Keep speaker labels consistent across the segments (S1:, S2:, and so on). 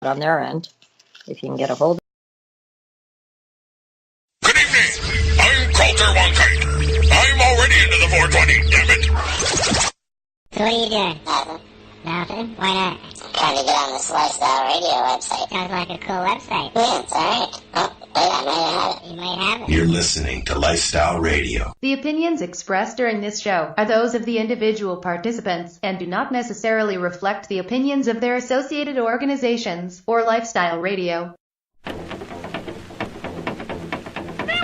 S1: on their end, if you can get a hold of it.
S2: Good evening. I'm Coulter Wonkite. I'm already into the 420, damn it.
S3: So what are you doing? Nothing? Why not?
S4: Trying to get on this Lifestyle Radio website.
S3: Sounds like a cool website.
S4: Yeah, it's alright. Oh, wait, I might have it.
S3: You might have it.
S2: You're listening to Lifestyle Radio.
S5: The opinions expressed during this show are those of the individual participants and do not necessarily reflect the opinions of their associated organizations or Lifestyle Radio.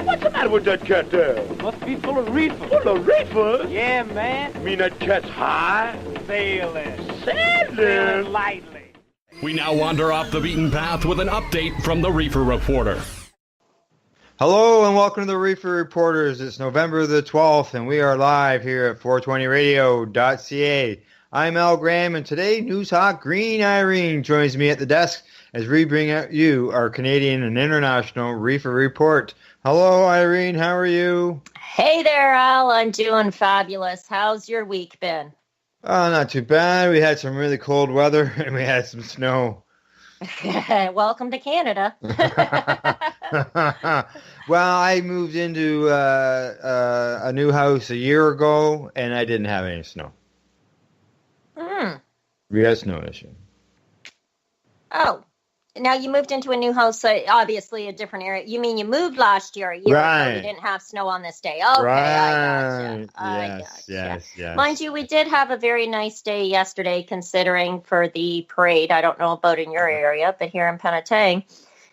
S6: What's the matter with that cat there?
S7: Must be full of reefer.
S6: Full of reefers?
S7: Yeah, man.
S6: Mean that cat's high?
S7: Sailing.
S6: Sailing?
S7: Lightly.
S8: We now wander off the beaten path with an update from the Reefer Reporter.
S9: Hello and welcome to the Reefer Reporters. It's November the 12th and we are live here at 420radio.ca. I'm Al Graham and today News Hawk Green Irene joins me at the desk as we bring out you our Canadian and international Reefer Report. Hello Irene, how are you?
S1: Hey there, Al. I'm doing fabulous. How's your week been?
S9: Oh, not too bad. We had some really cold weather and we had some snow.
S1: Welcome to Canada.
S9: Well, I moved into a new house a year ago and I didn't have any snow. We had snow issue.
S1: Oh, now you moved into a new house, obviously a different area. You mean you moved last year, a year ago, you didn't have snow on this day. Okay,
S9: right.
S1: I gotcha.
S9: Yes.
S1: Mind you, we did have a very nice day yesterday considering for the parade. I don't know about in your area, but here in Penetang, it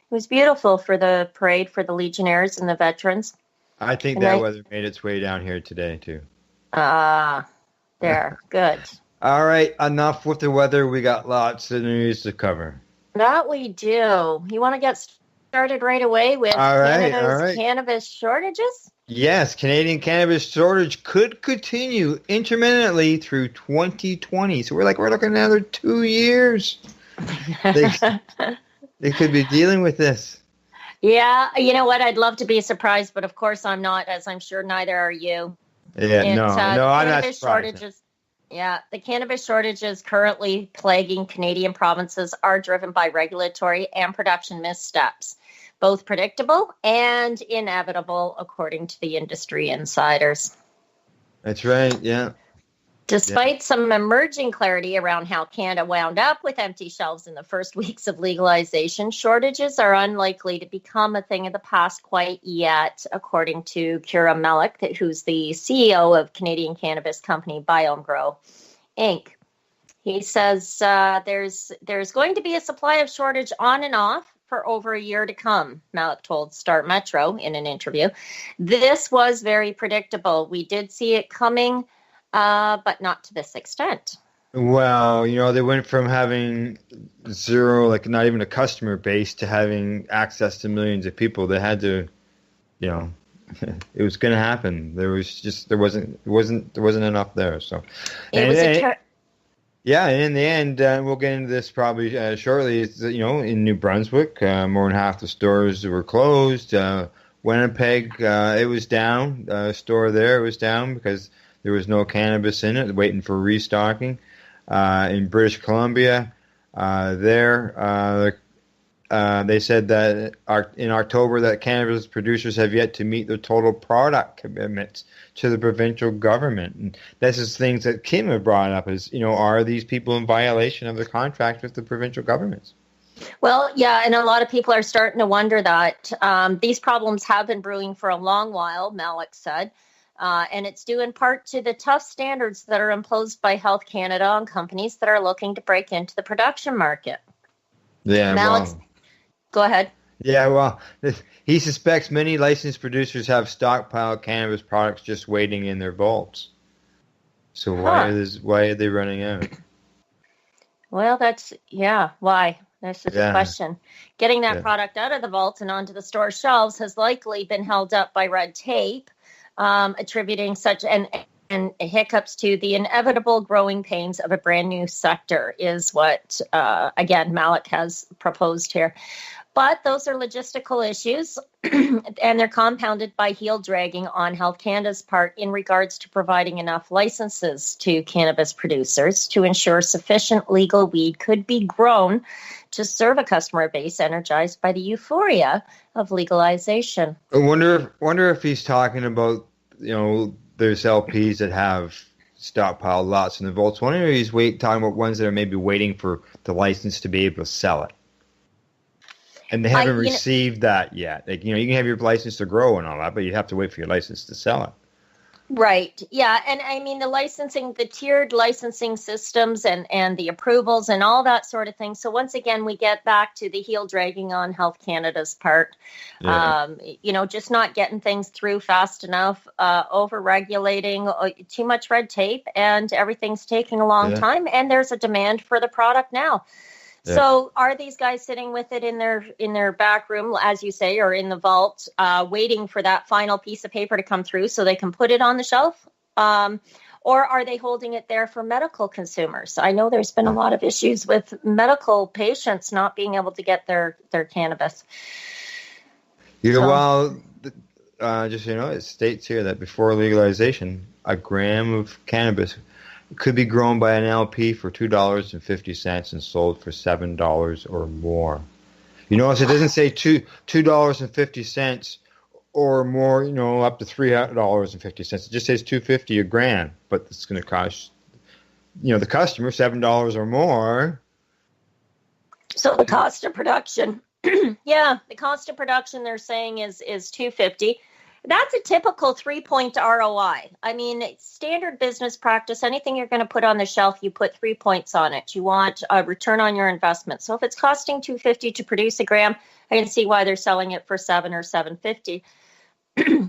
S1: was beautiful for the parade for the Legionnaires and the veterans.
S9: I think that weather made its way down here today, too.
S1: There, good.
S9: All right, enough with the weather. We got lots of news to cover.
S1: That we do. You want to get started right away with Canada's cannabis shortages?
S9: Yes, Canadian cannabis shortage could continue intermittently through 2020. So we're looking at another 2 years. They could be dealing with this.
S1: Yeah, you know what? I'd love to be surprised, but of course I'm not, as I'm sure neither are you.
S9: Yeah, I'm not surprised.
S1: The cannabis shortages currently plaguing Canadian provinces are driven by regulatory and production missteps, both predictable and inevitable, according to the industry insiders.
S9: That's right, yeah.
S1: Despite some emerging clarity around how Canada wound up with empty shelves in the first weeks of legalization, shortages are unlikely to become a thing of the past quite yet, according to Kira Mellick, who's the CEO of Canadian cannabis company Biome Grow, Inc. He says there's going to be a supply of shortage on and off for over a year to come, Mellick told Start Metro in an interview. This was very predictable. We did see it coming, but not to this extent.
S9: Well, they went from having zero, not even a customer base, to having access to millions of people. They had to, it was going to happen. There wasn't enough there. So, and in the end, we'll get into this probably shortly. It's, in New Brunswick, more than half the stores were closed. Winnipeg, it was down. Store there, it was down because there was no cannabis in it, waiting for restocking. In British Columbia, they said that in October that cannabis producers have yet to meet their total product commitments to the provincial government. And this is things that Kim had brought up is, are these people in violation of the contract with the provincial governments?
S1: Well, yeah, and a lot of people are starting to wonder that. These problems have been brewing for a long while, Mellick said. And it's due in part to the tough standards that are imposed by Health Canada on companies that are looking to break into the production market.
S9: Yeah,
S1: go ahead.
S9: Yeah, well, he suspects many licensed producers have stockpiled cannabis products just waiting in their vaults. So why are they running out?
S1: Well, why? That's just a question. Getting that product out of the vaults and onto the store shelves has likely been held up by red tape. Attributing such and hiccups to the inevitable growing pains of a brand new sector is what, again, Mellick has proposed here. But those are logistical issues, and they're compounded by heel dragging on Health Canada's part in regards to providing enough licenses to cannabis producers to ensure sufficient legal weed could be grown to serve a customer base energized by the euphoria of legalization.
S9: I wonder if he's talking about, there's LPs that have stockpiled lots in the vaults. I wonder if he's talking about ones that are maybe waiting for the license to be able to sell it. And they haven't received that yet. Like, you can have your license to grow and all that, but you have to wait for your license to sell it.
S1: Right. Yeah. And I mean, the tiered licensing systems and the approvals and all that sort of thing. So once again, we get back to the heel dragging on Health Canada's part. Yeah. Just not getting things through fast enough, over-regulating, too much red tape, and everything's taking a long time. And there's a demand for the product now. Yeah. So are these guys sitting with it in their back room, as you say, or in the vault, waiting for that final piece of paper to come through so they can put it on the shelf? Or are they holding it there for medical consumers? I know there's been a lot of issues with medical patients not being able to get their cannabis.
S9: Well, just it states here that before legalization, a gram of cannabis could be grown by an LP for $2.50 and sold for $7 or more. So it doesn't say $2.50 or more, up to $3.50. It just says $2.50 a gram, but it's going to cost, the customer $7 or more.
S1: So the cost of production, the cost of production they're saying is $2.50. That's a typical 3-point ROI. I mean, standard business practice, anything you're going to put on the shelf, you put 3 points on it. You want a return on your investment. So if it's costing $2.50 to produce a gram, I can see why they're selling it for $7 or $7.50.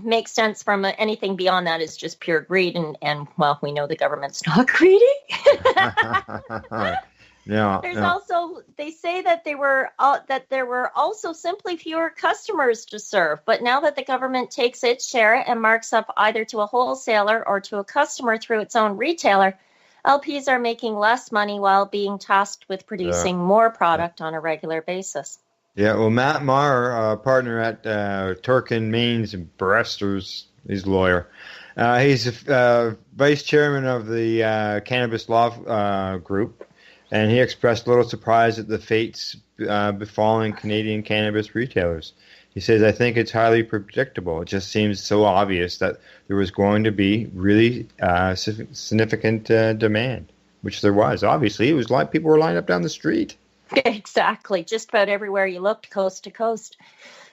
S1: Makes sense. From anything beyond that is just pure greed. And we know the government's not greedy. Also, they say that there were also simply fewer customers to serve. But now that the government takes its share and marks up either to a wholesaler or to a customer through its own retailer, LPs are making less money while being tasked with producing more product on a regular basis.
S9: Yeah, well, Matt Maher, partner at Turkin, Maines, and Bresters, he's a lawyer. He's vice chairman of the Cannabis Law Group. And he expressed little surprise at the fates befalling Canadian cannabis retailers. He says, I think it's highly predictable. It just seems so obvious that there was going to be really significant demand, which there was. Obviously, it was like people were lined up down the street.
S1: Exactly. Just about everywhere you looked, coast to coast.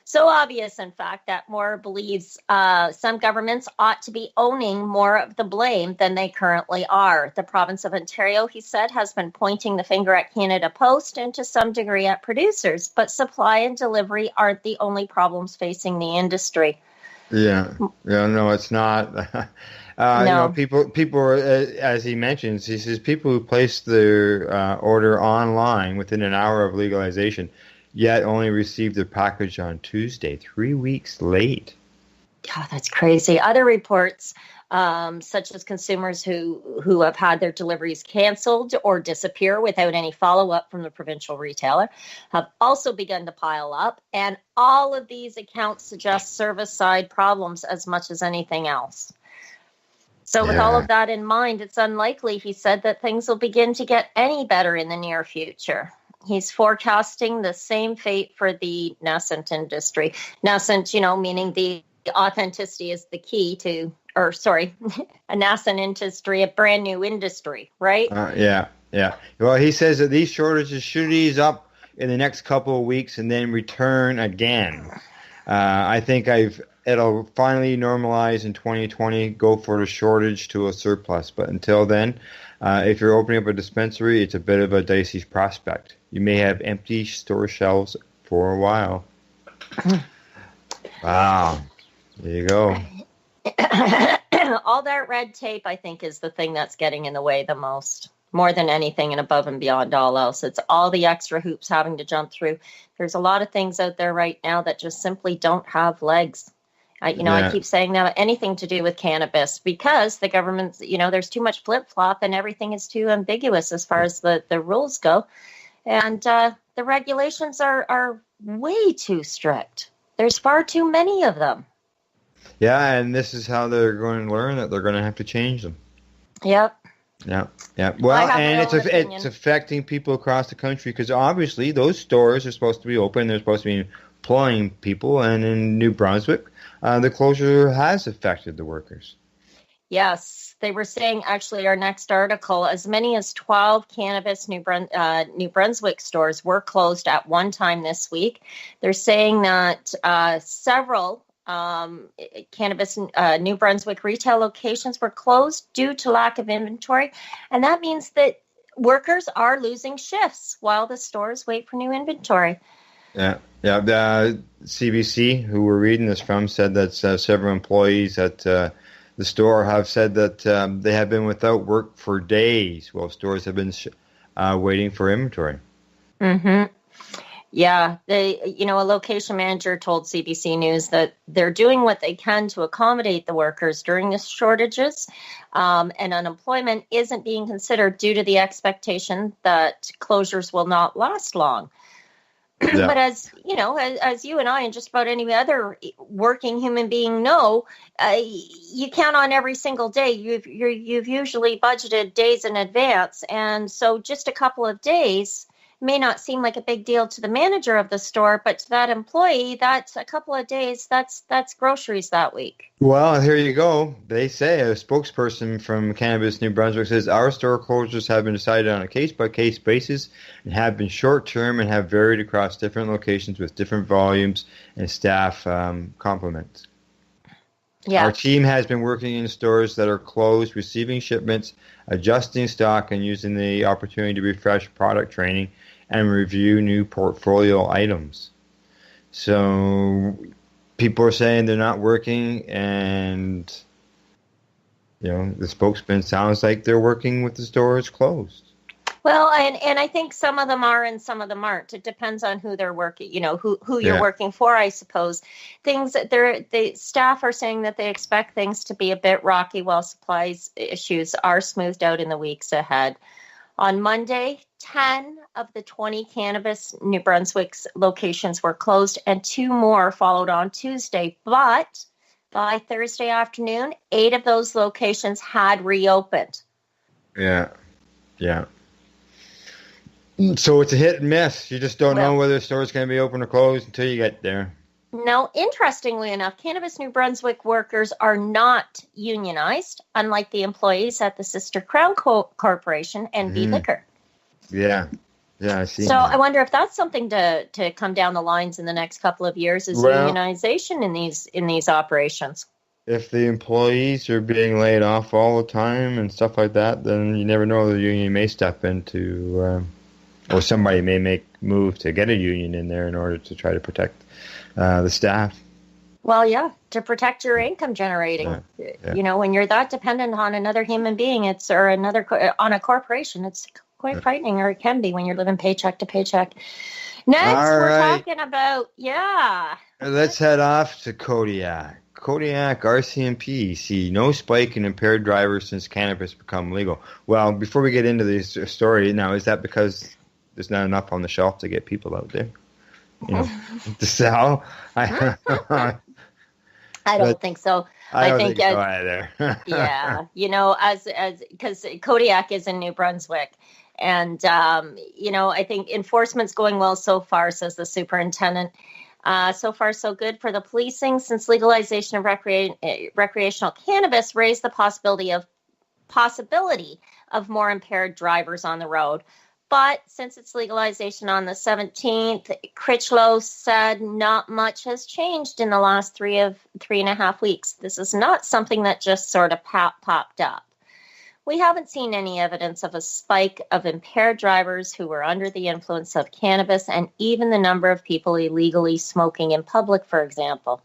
S1: So obvious, in fact, that Moore believes some governments ought to be owning more of the blame than they currently are. The province of Ontario, he said, has been pointing the finger at Canada Post and to some degree at producers, but supply and delivery aren't the only problems facing the industry.
S9: No, it's not.
S1: No.
S9: People are, as he mentions, he says people who place their order online within an hour of legalization yet only received their package on Tuesday, 3 weeks late.
S1: God, that's crazy. Other reports, such as consumers who have had their deliveries canceled or disappear without any follow-up from the provincial retailer, have also begun to pile up. And all of these accounts suggest service-side problems as much as anything else. So with all of that in mind, it's unlikely, he said, that things will begin to get any better in the near future. He's forecasting the same fate for the nascent industry. Nascent, meaning the authenticity is the key to, a nascent industry, a brand new industry, right?
S9: Yeah. Well, he says that these shortages should ease up in the next couple of weeks and then return again. I think it'll finally normalize in 2020, go for the shortage to a surplus. But until then, if you're opening up a dispensary, it's a bit of a dicey prospect. You may have empty store shelves for a while. Wow. There you go.
S1: All that red tape, I think, is the thing that's getting in the way the most. More than anything and above and beyond all else. It's all the extra hoops having to jump through. There's a lot of things out there right now that just simply don't have legs. I keep saying that anything to do with cannabis because the government's, there's too much flip-flop and everything is too ambiguous as far as the rules go. And the regulations are way too strict. There's far too many of them.
S9: Yeah, and this is how they're going to learn that they're going to have to change them.
S1: Yep.
S9: Yeah, yeah. Well, and
S1: opinion.
S9: it's affecting people across the country because obviously those stores are supposed to be open. They're supposed to be employing people, and in New Brunswick, the closure has affected the workers.
S1: Yes, they were saying, actually, our next article, as many as 12 cannabis New Brunswick stores were closed at one time this week. They're saying that several cannabis New Brunswick retail locations were closed due to lack of inventory, and that means that workers are losing shifts while the stores wait for new inventory.
S9: Yeah. The CBC, who we're reading this from, said that several employees at the store have said that they have been without work for days while stores have been waiting for inventory.
S1: Mm-hmm. Yeah, a location manager told CBC News that they're doing what they can to accommodate the workers during the shortages, and unemployment isn't being considered due to the expectation that closures will not last long. Yeah. But as you and I and just about any other working human being know, you count on every single day. You've usually budgeted days in advance, and so just a couple of days may not seem like a big deal to the manager of the store, but to that employee, that's a couple of days. That's groceries that week.
S9: Well, here you go. They say a spokesperson from Cannabis New Brunswick says our store closures have been decided on a case-by-case basis and have been short-term and have varied across different locations with different volumes and staff complements. Yeah. Our team has been working in stores that are closed, receiving shipments, adjusting stock, and using the opportunity to refresh product training and review new portfolio items. So people are saying they're not working, and the spokesman sounds like they're working with the stores closed.
S1: Well, and I think some of them are and some of them aren't. It depends on who they're working, who you're working for, I suppose. The staff are saying that they expect things to be a bit rocky while supplies issues are smoothed out in the weeks ahead. On Monday, 10 of the 20 Cannabis New Brunswick's locations were closed, and 2 more followed on Tuesday. But by Thursday afternoon, 8 of those locations had reopened.
S9: Yeah. So it's a hit and miss. You just don't know whether the store is going to be open or closed until you get there.
S1: Now, interestingly enough, Cannabis New Brunswick workers are not unionized, unlike the employees at the sister Crown Corporation and B Liquor.
S9: Yeah, I see.
S1: So I wonder if that's something to come down the lines in the next couple of years, is unionization in these operations.
S9: If the employees are being laid off all the time and stuff like that, then you never know, the union may step into, or somebody may make move to get a union in there in order to try to protect the staff.
S1: Well, yeah, to protect your income generating. Yeah. When you're that dependent on another human being, on a corporation, it's quite frightening, or it can be when you're living paycheck to paycheck. Next, we're talking about,
S9: Let's head off to Codiac. Codiac RCMP see no spike in impaired drivers since cannabis become legal. Well, before we get into this story, now, is that because there's not enough on the shelf to get people out there, to sell? I
S1: don't think so.
S9: I don't think so either.
S1: because Codiac is in New Brunswick. And, I think enforcement's going well so far, says the superintendent. So far, so good for the policing, since legalization of recreational cannabis raised the possibility of more impaired drivers on the road. But since its legalization on the 17th, Critchlow said not much has changed in the last 3.5 weeks. This is not something that just sort of popped up. We haven't seen any evidence of a spike of impaired drivers who were under the influence of cannabis, and even the number of people illegally smoking in public, for example.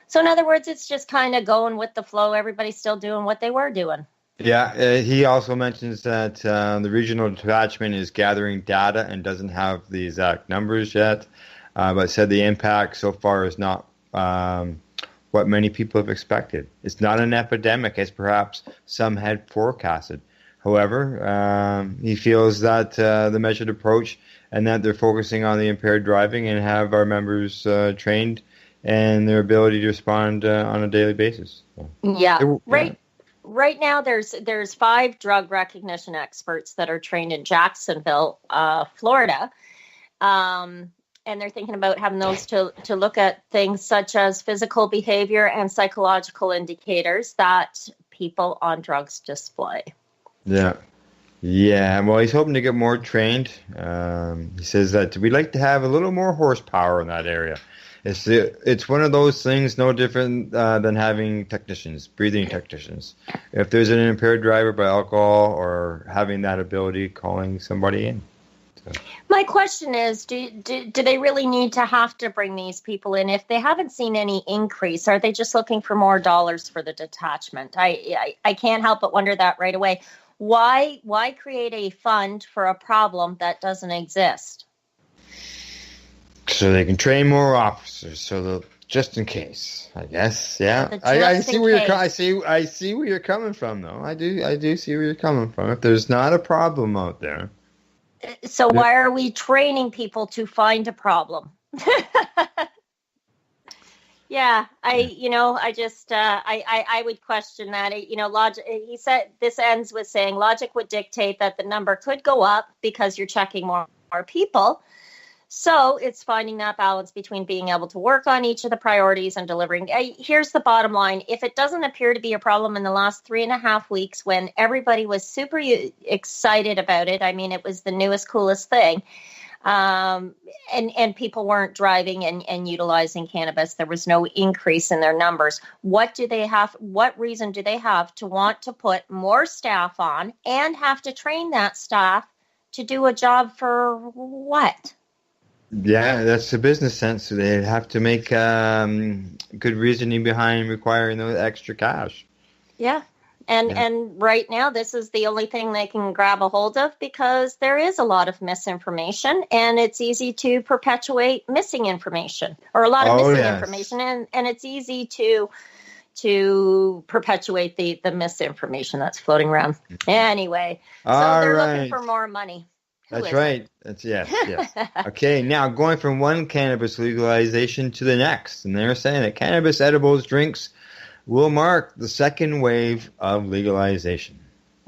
S1: So in other words, it's just kind of going with the flow. Everybody's still doing what they were doing.
S9: Yeah, he also mentions that the regional detachment is gathering data and doesn't have the exact numbers yet, but said the impact so far is not what many people have expected. It's not an epidemic, as perhaps some had forecasted. However, he feels that the measured approach and that they're focusing on the impaired driving and have our members trained and their ability to respond on a daily basis.
S1: So, right. right now there's 5 drug recognition experts that are trained in Jacksonville, Florida. And they're thinking about having those to look at things such as physical behavior and psychological indicators that people on drugs display.
S9: Yeah. Yeah, well, he's hoping to get more trained. He says that we'd like to have a little more horsepower in that area. It's one of those things no different than having technicians, breathing technicians. If there's an impaired driver by alcohol or having that ability, calling somebody in. So.
S1: My question is, do they really need to have to bring these people in? If they haven't seen any increase, are they just looking for more dollars for the detachment? I can't help but wonder that right away. Why create a fund for a problem that doesn't exist?
S9: So they can train more officers, so just in case, I guess. Yeah, I see where I see where you're coming from, though. I do see where you're coming from. If there's not a problem out there,
S1: so why are we training people to find a problem? Yeah, I would question that. Logic. He said this ends with saying logic would dictate that the number could go up because you're checking more people. So it's finding that balance between being able to work on each of the priorities and delivering. Here's the bottom line. If it doesn't appear to be a problem in the last 3.5 weeks when everybody was super excited about it, I mean, it was the newest, coolest thing, and people weren't driving and utilizing cannabis, there was no increase in their numbers. What reason do they have to want to put more staff on and have to train that staff to do a job for what?
S9: Yeah, that's the business sense. So they have to make good reasoning behind requiring the extra cash.
S1: Yeah. And right now, this is the only thing they can grab a hold of because there is a lot of misinformation, and it's easy to perpetuate missing information or a lot of missing information, and it's easy to perpetuate the misinformation that's floating around. Anyway, so they're looking for more money.
S9: That's right. That's yes. Okay, now going from one cannabis legalization to the next, and they're saying that cannabis edibles drinks will mark the second wave of legalization.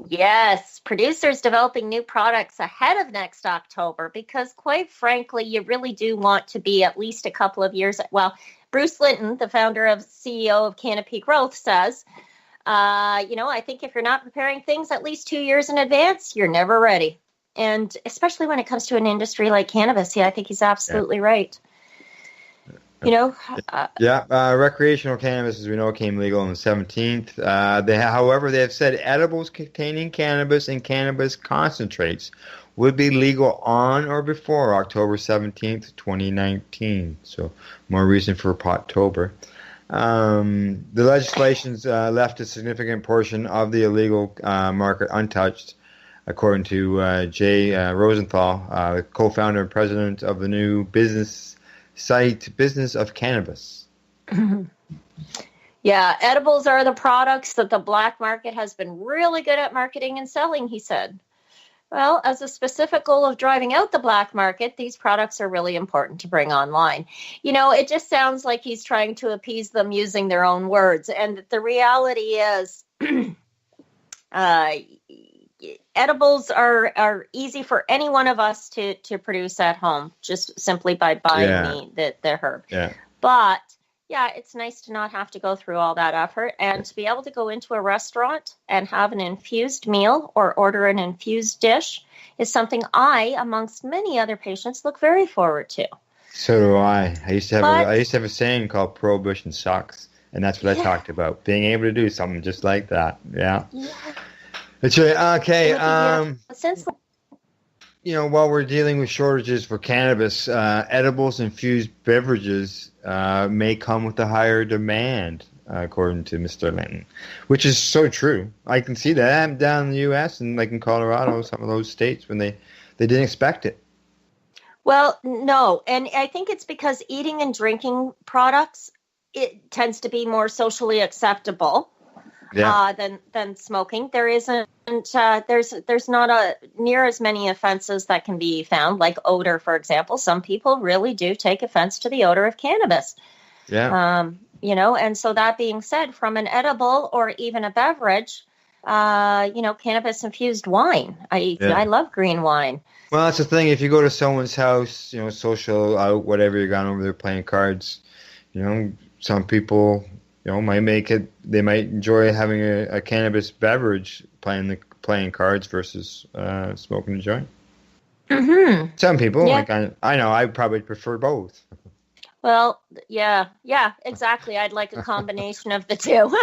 S9: Yes,
S1: producers developing new products ahead of next October because, quite frankly, you really do want to be at least a couple of years. Well, Bruce Linton, the founder of CEO of Canopy Growth, says, I think if you're not preparing things at least 2 years in advance, you're never ready. And especially when it comes to an industry like cannabis, I think he's absolutely right.
S9: Recreational cannabis, as we know, came legal on the 17th. However, they have said edibles containing cannabis and cannabis concentrates would be legal on or before October 17th, 2019. So more reason for Pottober. The legislation's left a significant portion of the illegal market untouched, according to Jay Rosenthal, co-founder and president of the new business site Business of Cannabis.
S1: Yeah, edibles are the products that the black market has been really good at marketing and selling, he said. Well, as a specific goal of driving out the black market, these products are really important to bring online. It just sounds like he's trying to appease them using their own words. And the reality is edibles are easy for any one of us to produce at home, just simply by buying the herb.
S9: Yeah.
S1: But it's nice to not have to go through all that effort and to be able to go into a restaurant and have an infused meal or order an infused dish is something I, amongst many other patients, look very forward to.
S9: So do I. I used to have a saying called Prohibition Sucks, and that's what I talked about, being able to do something just like that. Yeah. That's right. Okay. While we're dealing with shortages for cannabis, edibles infused beverages may come with a higher demand, according to Mr. Linton, which is so true. I can see that down in the U.S. and like in Colorado, some of those states when they didn't expect it.
S1: Well, no, and I think it's because eating and drinking products, it tends to be more socially acceptable. Than smoking. There isn't. There's not near as many offenses that can be found, like odor, for example. Some people really do take offense to the odor of cannabis.
S9: Yeah.
S1: And so that being said, from an edible or even a beverage, cannabis infused wine. I love green wine.
S9: Well, that's the thing. If you go to someone's house, social out, whatever, you're gone over there playing cards, some people, might make it. They might enjoy having a cannabis beverage, playing cards versus smoking a joint.
S1: Mm-hmm.
S9: Some people, I know, I probably prefer both.
S1: Well, yeah, exactly. I'd like a combination of the two.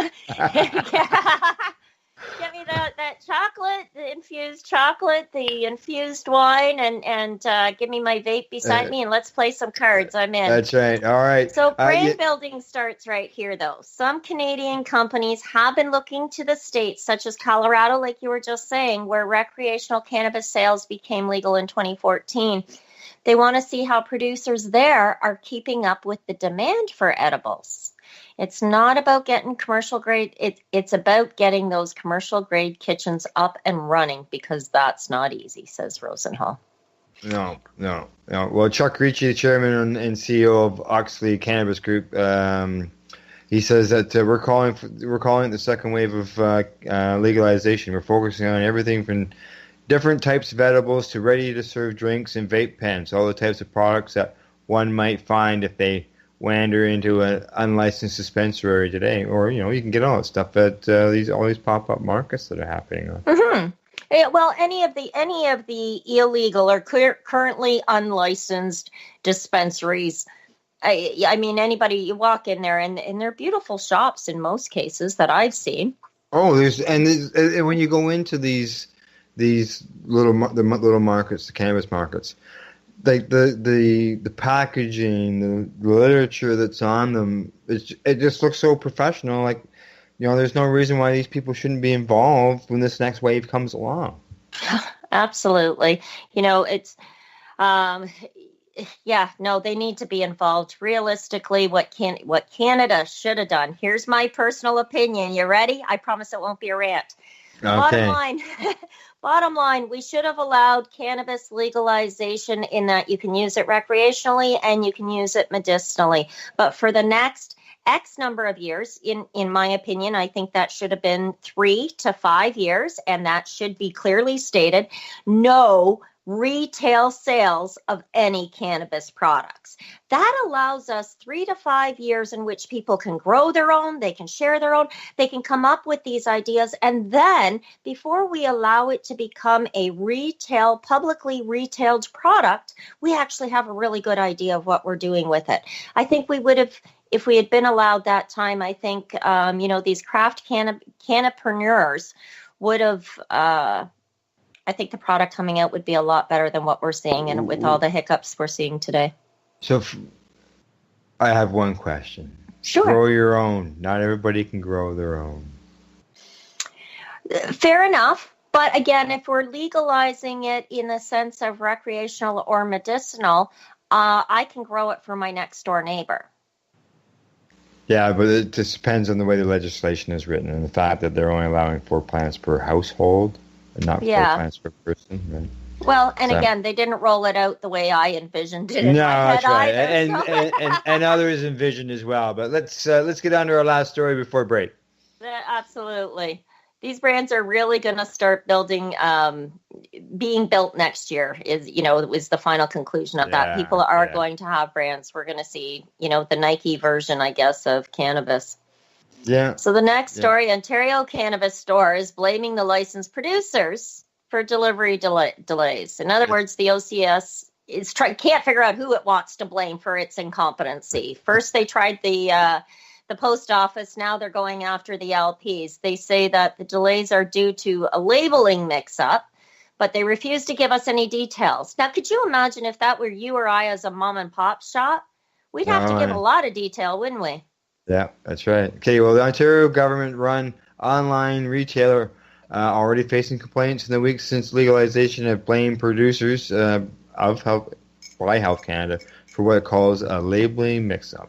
S1: Get me that chocolate, the infused chocolate, the infused wine, and give me my vape beside me, and let's play some cards. I'm in.
S9: That's right. All right.
S1: So brand building starts right here, though. Some Canadian companies have been looking to the states, such as Colorado, like you were just saying, where recreational cannabis sales became legal in 2014. They want to see how producers there are keeping up with the demand for edibles. It's not about getting commercial grade. It's about getting those commercial grade kitchens up and running, because that's not easy, says Rosenhall.
S9: No. Well, Chuck Ricci, the chairman and CEO of Oxley Cannabis Group, he says that we're calling it the second wave of legalization. We're focusing on everything from different types of edibles to ready-to-serve drinks and vape pens, all the types of products that one might find if they wander into an unlicensed dispensary today. Or, you can get all that stuff at all these pop-up markets that are happening.
S1: Mm-hmm. Yeah, well, any of the illegal or currently unlicensed dispensaries, I mean, anybody, you walk in there, and they're beautiful shops in most cases that I've seen.
S9: Oh, and when you go into these little markets, the cannabis markets, like the packaging, the literature that's on them, it just looks so professional. Like, there's no reason why these people shouldn't be involved when this next wave comes along.
S1: Absolutely. It's they need to be involved. Realistically, what Canada should have done. Here's my personal opinion. You ready? I promise it won't be a rant.
S9: Okay.
S1: Bottom line, we should have allowed cannabis legalization in that you can use it recreationally and you can use it medicinally. But for the next X number of years, in my opinion, I think that should have been 3 to 5 years, and that should be clearly stated. No retail sales of any cannabis products. That allows us 3 to 5 years in which people can grow their own, they can share their own, they can come up with these ideas, and then before we allow it to become a publicly retailed product, we actually have a really good idea of what we're doing with it. I think we would have, if we had been allowed that time, I think, these craft cannapreneurs would have, I think the product coming out would be a lot better than what we're seeing, and with all the hiccups we're seeing today.
S9: So I have one question.
S1: Sure.
S9: Grow your own. Not everybody can grow their own.
S1: Fair enough. But again, if we're legalizing it in the sense of recreational or medicinal, I can grow it for my next door neighbor.
S9: Yeah, but it just depends on the way the legislation is written and the fact that they're only allowing 4 plants per household and not 4 plants per person. Right?
S1: Well, and again, they didn't roll it out the way I envisioned it in my head
S9: that's right.
S1: either.
S9: And others envisioned as well. But let's get on to our last story before break.
S1: Absolutely. These brands are really going to start being built next year is the final conclusion of that. People are going to have brands. We're going to see, the Nike version, I guess, of cannabis.
S9: Yeah.
S1: So the next story, Ontario Cannabis Store is blaming the licensed producers for delivery delays. In other words, the OCS can't figure out who it wants to blame for its incompetency. First, they tried the post office. Now they're going after the LPs. They say that the delays are due to a labeling mix-up, but they refuse to give us any details. Now, could you imagine if that were you or I as a mom and pop shop? We'd have to give a lot of detail, wouldn't we?
S9: Yeah, that's right. Okay, well, the Ontario government-run online retailer already facing complaints in the weeks since legalization have blamed producers of Health Canada for what it calls a labeling mix-up.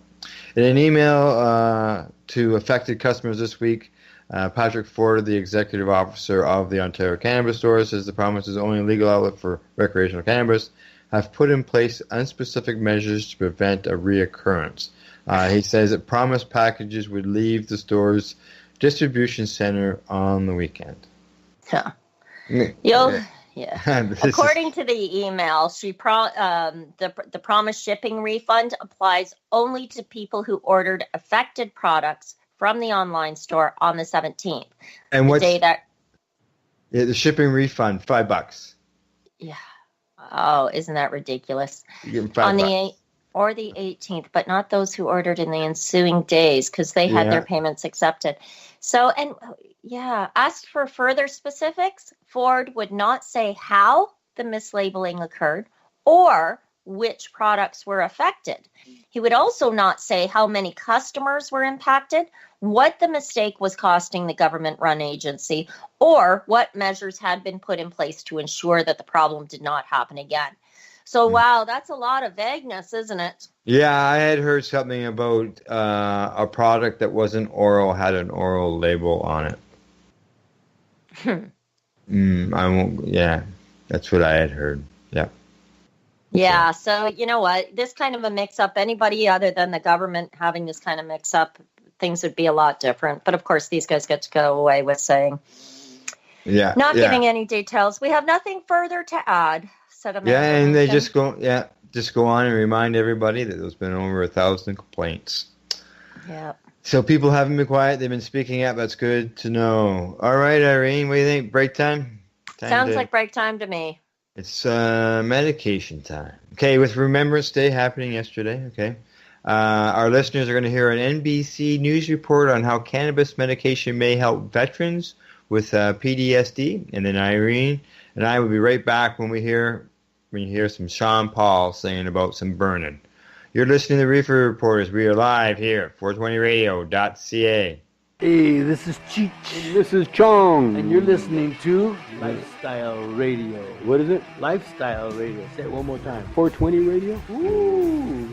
S9: In an email to affected customers this week, Patrick Ford, the executive officer of the Ontario Cannabis Store, says the province is only a legal outlet for recreational cannabis. have put in place unspecific measures to prevent a reoccurrence. He says that promised packages would leave the store's distribution center on the weekend.
S1: Huh.
S9: Yeah.
S1: According to the email, the promised shipping refund applies only to people who ordered affected products from the online store on the 17th.
S9: And what's the shipping refund? $5.
S1: Yeah. Oh, isn't that ridiculous?
S9: You get $5
S1: on the or the 18th, but not those who ordered in the ensuing days because they had their payments accepted. So, asked for further specifics, Ford would not say how the mislabeling occurred or which products were affected. He would also not say how many customers were impacted, what the mistake was costing the government-run agency, or what measures had been put in place to ensure that the problem did not happen again. So, wow, that's a lot of vagueness, isn't it?
S9: Yeah, I had heard something about a product that wasn't oral had an oral label on it. I won't. Yeah, that's what I had heard. Yeah.
S1: Yeah. So you know what? This kind of a mix-up. Anybody other than the government having this kind of mix-up, things would be a lot different. But of course, these guys get to go away with saying, not giving any details. We have nothing further to add.
S9: And they just go on and remind everybody that there's been over 1,000 complaints.
S1: Yeah.
S9: So people haven't been quiet. They've been speaking up. That's good to know. All right, Irene, what do you think? Break time?
S1: Sounds like break time to me.
S9: It's medication time. Okay, with Remembrance Day happening yesterday, okay, our listeners are going to hear an NBC News report on how cannabis medication may help veterans with PTSD. And then Irene and I will be right back when you hear some Sean Paul saying about some burning. You're listening to Reefer Reporters. We are live here at 420radio.ca.
S6: Hey, this is Cheech. And this is Chong. And you're listening to Lifestyle Radio. What is it? Lifestyle Radio. Say it one more time. 420 Radio? Ooh.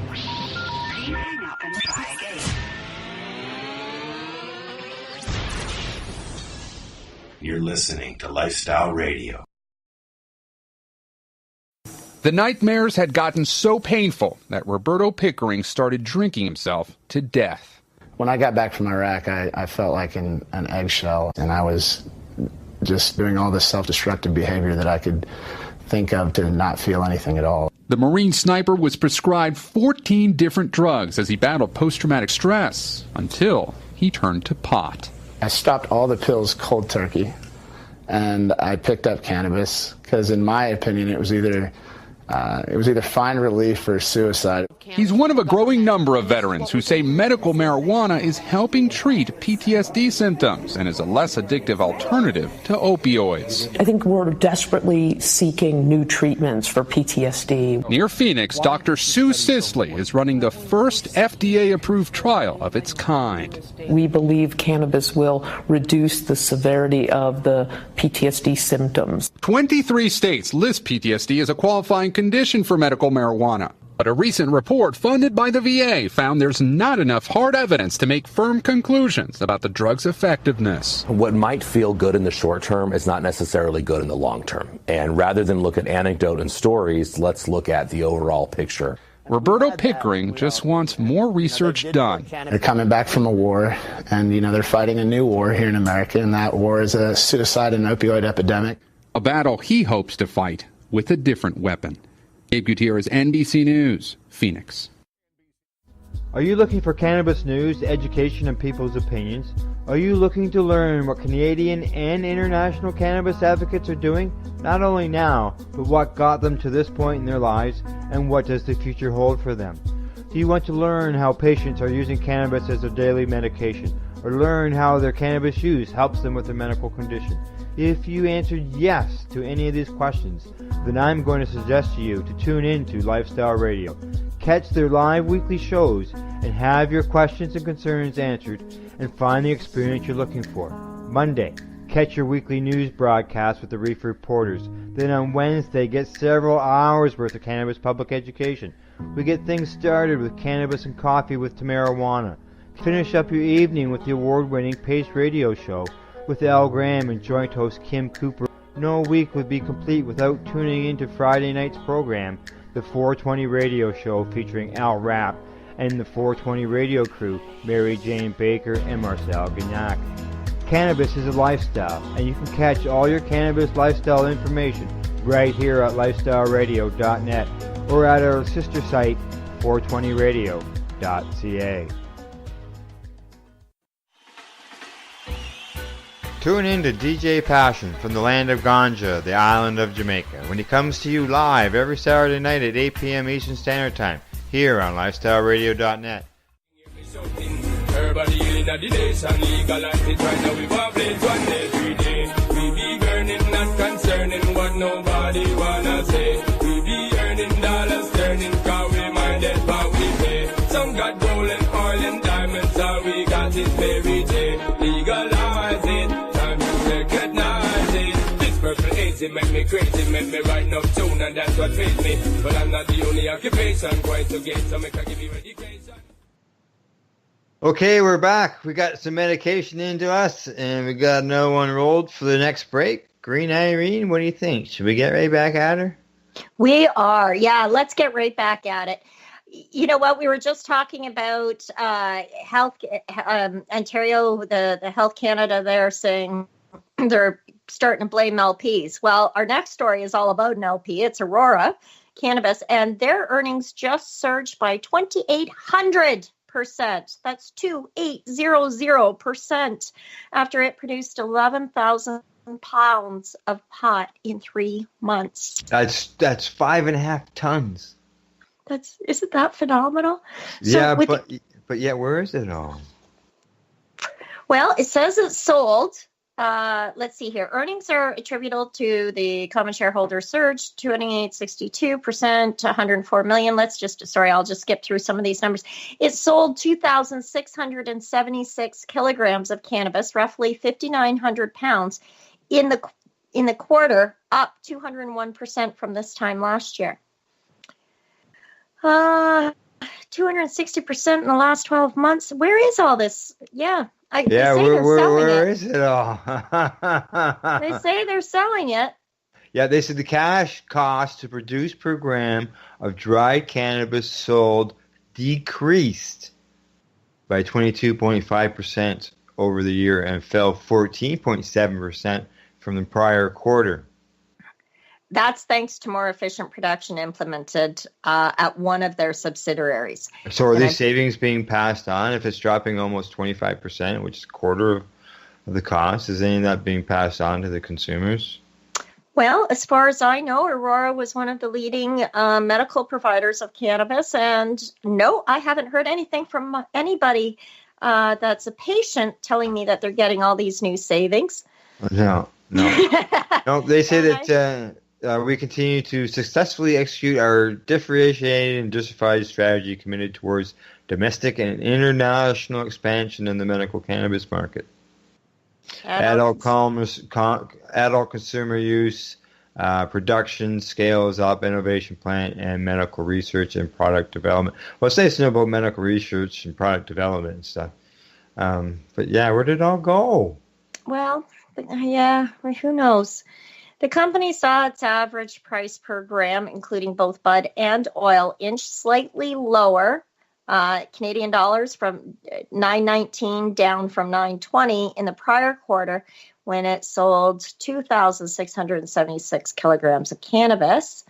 S10: Hang up and try again.
S11: You're listening to Lifestyle Radio.
S12: The nightmares had gotten so painful that Roberto Pickering started drinking himself to death.
S13: When I got back from Iraq, I felt like an eggshell, and I was just doing all this self-destructive behavior that I could think of to not feel anything at all.
S12: The Marine sniper was prescribed 14 different drugs as he battled post-traumatic stress until he turned to pot.
S13: I stopped all the pills cold turkey, and I picked up cannabis because, in my opinion, it was either find relief or suicide.
S12: He's one of a growing number of veterans who say medical marijuana is helping treat PTSD symptoms and is a less addictive alternative to opioids.
S14: I think we're desperately seeking new treatments for PTSD.
S12: Near Phoenix, Dr. Sue Sisley is running the first FDA-approved trial of its kind.
S14: We believe cannabis will reduce the severity of the PTSD symptoms.
S12: 23 states list PTSD as a qualifying condition for medical marijuana. But a recent report funded by the VA found there's not enough hard evidence to make firm conclusions about the drug's effectiveness.
S15: What might feel good in the short term is not necessarily good in the long term. And rather than look at anecdote and stories, let's look at the overall picture.
S12: Roberto Pickering just wants more research done.
S13: They're coming back from a war, and they're fighting a new war here in America, and that war is a suicide and opioid epidemic.
S12: A battle he hopes to fight with a different weapon. Gabe Gutierrez, NBC News, Phoenix.
S9: Are you looking for cannabis news, education, and people's opinions? Are you looking to learn what Canadian and international cannabis advocates are doing? Not only now, but what got them to this point in their lives, and what does the future hold for them? Do you want to learn how patients are using cannabis as their daily medication, or learn how their cannabis use helps them with their medical condition? If you answered yes to any of these questions, then I'm going to suggest to you to tune in to Lifestyle Radio. Catch their live weekly shows and have your questions and concerns answered and find the experience you're looking for. Monday, catch your weekly news broadcast with the Reefer Reporters. Then on Wednesday, get several hours worth of cannabis public education. We get things started with Cannabis and Coffee with Tamarawana. Finish up your evening with the award-winning Pace Radio Show, with Al Graham and joint host Kim Cooper. No week would be complete without tuning into Friday night's program, the 420 Radio Show, featuring Al Rapp and the 420 Radio crew, Mary Jane Baker and Marcel Gagnac. Cannabis is a lifestyle, and you can catch all your cannabis lifestyle information right here at lifestyleradio.net or at our sister site, 420radio.ca. Tune in to DJ Passion from the land of Ganja, the island of Jamaica, when he comes to you live every Saturday night at 8 p.m. Eastern Standard Time, here on lifestyleradio.net.
S10: Everybody in the nation, legalize it right now. We violate 1 day, 3 day. We be burning, not concerning what nobody wanna say. We be earning dollars, turning, cause we minded what we pay. Some got gold and oil and diamonds, all we got is Mary J. Legalize it, time to recognize it. This purple hazy make me crazy, make me write no tune, and that's what pays me. But I'm not the only occupation, quite to get, so make I give you education.
S9: Okay, we're back. We got some medication into us, and we got another one rolled for the next break. Green Irene, what do you think? Should we get right back at her?
S1: We are. Yeah, let's get right back at it. You know what? We were just talking about health, Ontario, the Health Canada, they're saying they're starting to blame LPs. Well, our next story is all about an LP. It's Aurora Cannabis, and their earnings just surged by 2,800%. That's 2,800% after it produced 11,000 pounds of pot in 3 months.
S9: That's 5.5 tons.
S1: Isn't that phenomenal?
S9: Yeah, so but yet where is it all?
S1: Well, it says it's sold. Let's see here. Earnings are attributable to the common shareholder surge, 28.62% to 104 million. I'll just skip through some of these numbers. It sold 2,676 kilograms of cannabis, roughly 5,900 pounds in the quarter, up 201% from this time last year. 260% in the last 12 months. Where is all this? Yeah.
S9: Where is it all?
S1: They say they're selling it.
S9: Yeah, they said the cash cost to produce per gram of dried cannabis sold decreased by 22.5% over the year and fell 14.7% from the prior quarter.
S1: That's thanks to more efficient production implemented at one of their subsidiaries.
S9: So are these savings being passed on? If it's dropping almost 25%, which is a quarter of the cost, is any of that being passed on to the consumers?
S1: Well, as far as I know, Aurora was one of the leading medical providers of cannabis. And no, I haven't heard anything from anybody that's a patient telling me that they're getting all these new savings.
S9: No. No, they say that... we continue to successfully execute our differentiated and diversified strategy committed towards domestic and international expansion in the medical cannabis market. Adult consumer use, production, scales up, innovation plant, and medical research and product development. Well, it's nice to know about medical research and product development and stuff. But yeah, where did it all go?
S1: Well, yeah, who knows? The company saw its average price per gram, including both bud and oil, inch slightly lower, Canadian dollars, from $9.19 down from $9.20 in the prior quarter, when it sold 2,676 kilograms of cannabis,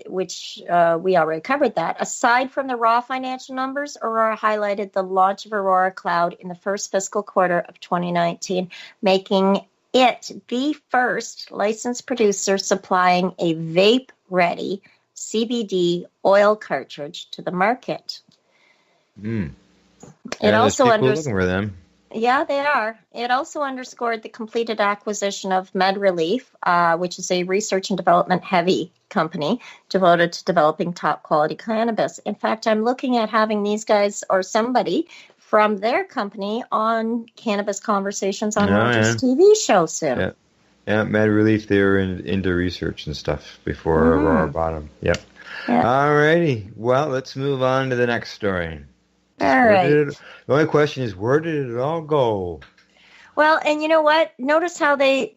S1: which we already covered that. Aside from the raw financial numbers, Aurora highlighted the launch of Aurora Cloud in the first fiscal quarter of 2019, making it the first licensed producer supplying a vape-ready CBD oil cartridge to the market.
S9: It
S1: also
S9: looking for them.
S1: Yeah, they are. It also underscored the completed acquisition of MedRelief, which is a research and development heavy company devoted to developing top quality cannabis. In fact, I'm looking at having these guys or somebody from their company on Cannabis Conversations on Rogers TV show soon.
S9: Yeah, MedRelief, they were into research and stuff before Aurora bought them. Yep. All righty. Well, let's move on to the next story.
S1: All right.
S9: The only question is, where did it all go?
S1: Well, and you know what? Notice how they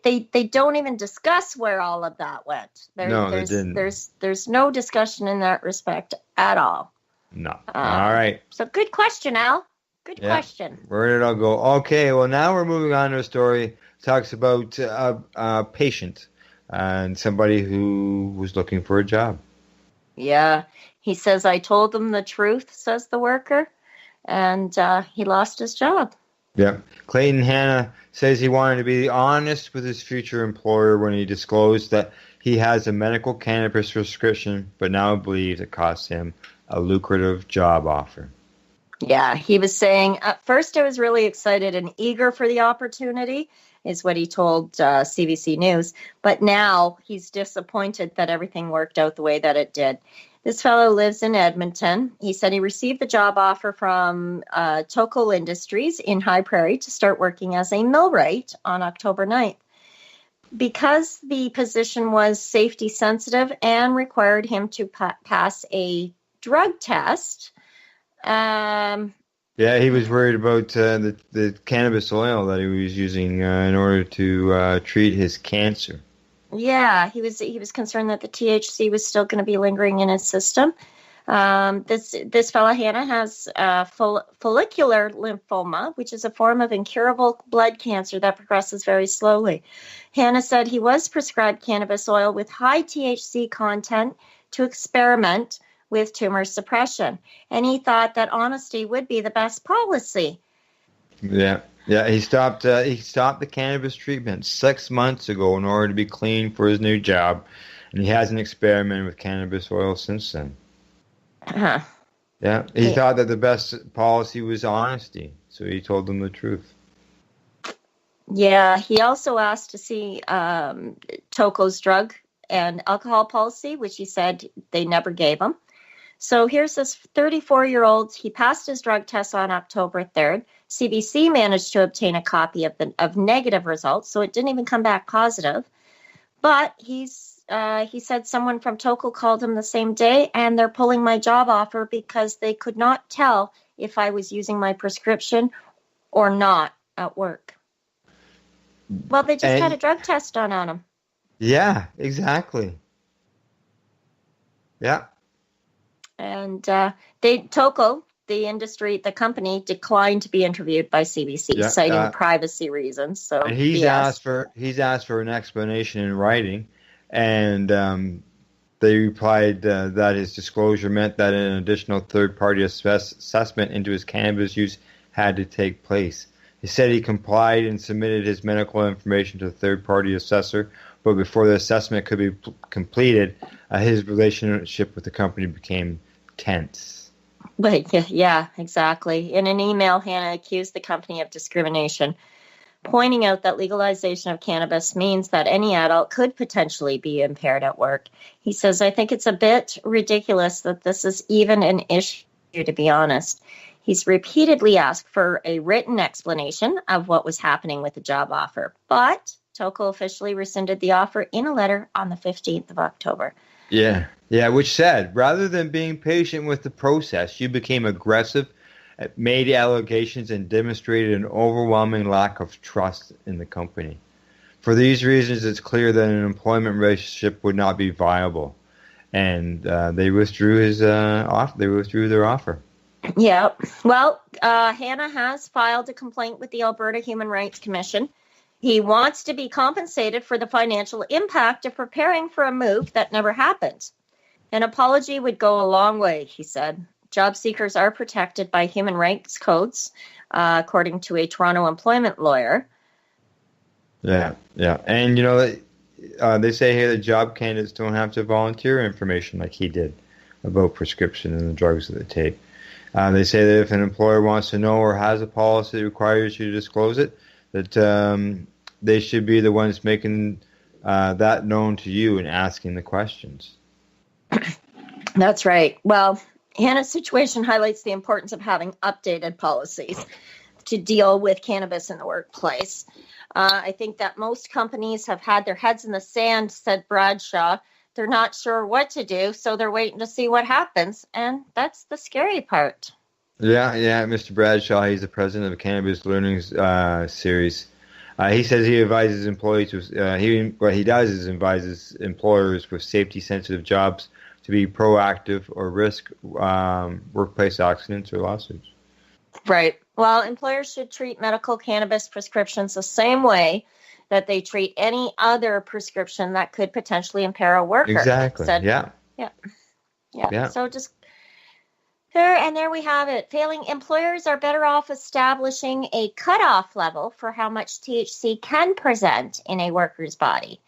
S1: don't even discuss where all of that went.
S9: No, they didn't.
S1: There's no discussion in that respect at all.
S9: No. All right.
S1: So good question, Al. Good question.
S9: Where did it all go? Okay, well, now we're moving on to a story that talks about a patient and somebody who was looking for a job.
S1: Yeah. He says, I told them the truth, says the worker, and he lost his job.
S9: Yeah. Clayton Hanna says he wanted to be honest with his future employer when he disclosed that he has a medical cannabis prescription, but now believes it costs him a lucrative job offer.
S1: Yeah, he was saying, at first I was really excited and eager for the opportunity, is what he told CBC News. But now he's disappointed that everything worked out the way that it did. This fellow lives in Edmonton. He said he received the job offer from Tokol Industries in High Prairie to start working as a millwright on October 9th. Because the position was safety sensitive and required him to pass a drug test.
S9: Yeah, he was worried about the cannabis oil that he was using in order to treat his cancer.
S1: Yeah, he was concerned that the THC was still going to be lingering in his system. This fella, Hannah, has follicular lymphoma, which is a form of incurable blood cancer that progresses very slowly. Hannah said he was prescribed cannabis oil with high THC content to experiment with tumor suppression, and he thought that honesty would be the best policy.
S9: Yeah, he stopped the cannabis treatment 6 months ago in order to be clean for his new job, and he hasn't experimented with cannabis oil since then.
S1: Uh-huh.
S9: Yeah, he thought that the best policy was honesty, so he told them the truth.
S1: Yeah, he also asked to see Toko's drug and alcohol policy, which he said they never gave him. So here's this 34-year-old. He passed his drug test on October 3rd. CBC managed to obtain a copy of negative results, so it didn't even come back positive. But he said someone from Toko called him the same day, and they're pulling my job offer because they could not tell if I was using my prescription or not at work. Well, they just had a drug test done on him.
S9: Yeah, exactly. Yeah.
S1: And Toko, the company, declined to be interviewed by CBC, citing privacy reasons. So
S9: and he's asked for an explanation in writing, and they replied that his disclosure meant that an additional third-party assessment into his cannabis use had to take place. He said he complied and submitted his medical information to a third-party assessor, but before the assessment could be completed, his relationship with the company became tense.
S1: But yeah, exactly. In an email, Hannah accused the company of discrimination, pointing out that legalization of cannabis means that any adult could potentially be impaired at work. He says, I think it's a bit ridiculous that this is even an issue, to be honest. He's repeatedly asked for a written explanation of what was happening with the job offer, but Toko officially rescinded the offer in a letter on the 15th of October.
S9: Yeah, which said, rather than being patient with the process, you became aggressive, made allegations, and demonstrated an overwhelming lack of trust in the company. For these reasons, it's clear that an employment relationship would not be viable, and they withdrew their offer.
S1: Yeah, well, Hannah has filed a complaint with the Alberta Human Rights Commission. He wants to be compensated for the financial impact of preparing for a move that never happened. An apology would go a long way, he said. Job seekers are protected by human rights codes, according to a Toronto employment lawyer.
S9: Yeah. And, they say here that job candidates don't have to volunteer information like he did about prescription and the drugs that they take. They say that if an employer wants to know or has a policy that requires you to disclose it, that they should be the ones making that known to you and asking the questions.
S1: That's right. Well, Hannah's situation highlights the importance of having updated policies to deal with cannabis in the workplace. I think that most companies have had their heads in the sand, said Bradshaw. They're not sure what to do, so they're waiting to see what happens, and that's the scary part.
S9: Yeah, Mr. Bradshaw, he's the president of the Cannabis Learning Series. He says he advises employees with, what he does is advises employers with safety-sensitive jobs to be proactive or risk workplace accidents or lawsuits.
S1: Right. Well, employers should treat medical cannabis prescriptions the same way that they treat any other prescription that could potentially impair a worker.
S9: Exactly. Yeah.
S1: So just there we have it. Failing employers are better off establishing a cutoff level for how much THC can present in a worker's body.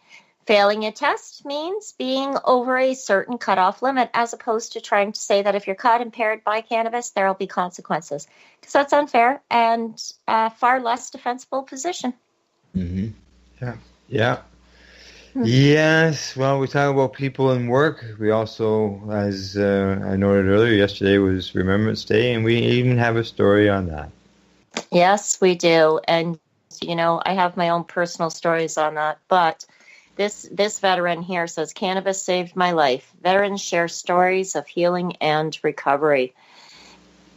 S1: Failing a test means being over a certain cutoff limit, as opposed to trying to say that if you're caught impaired by cannabis, there will be consequences. Because that's unfair and a far less defensible position.
S9: Mm-hmm. Yeah. Yes. Well, we talk about people in work. We also, as I noted earlier, yesterday was Remembrance Day, and we even have a story on that.
S1: Yes, we do. And, I have my own personal stories on that. But this veteran here says, cannabis saved my life. Veterans share stories of healing and recovery.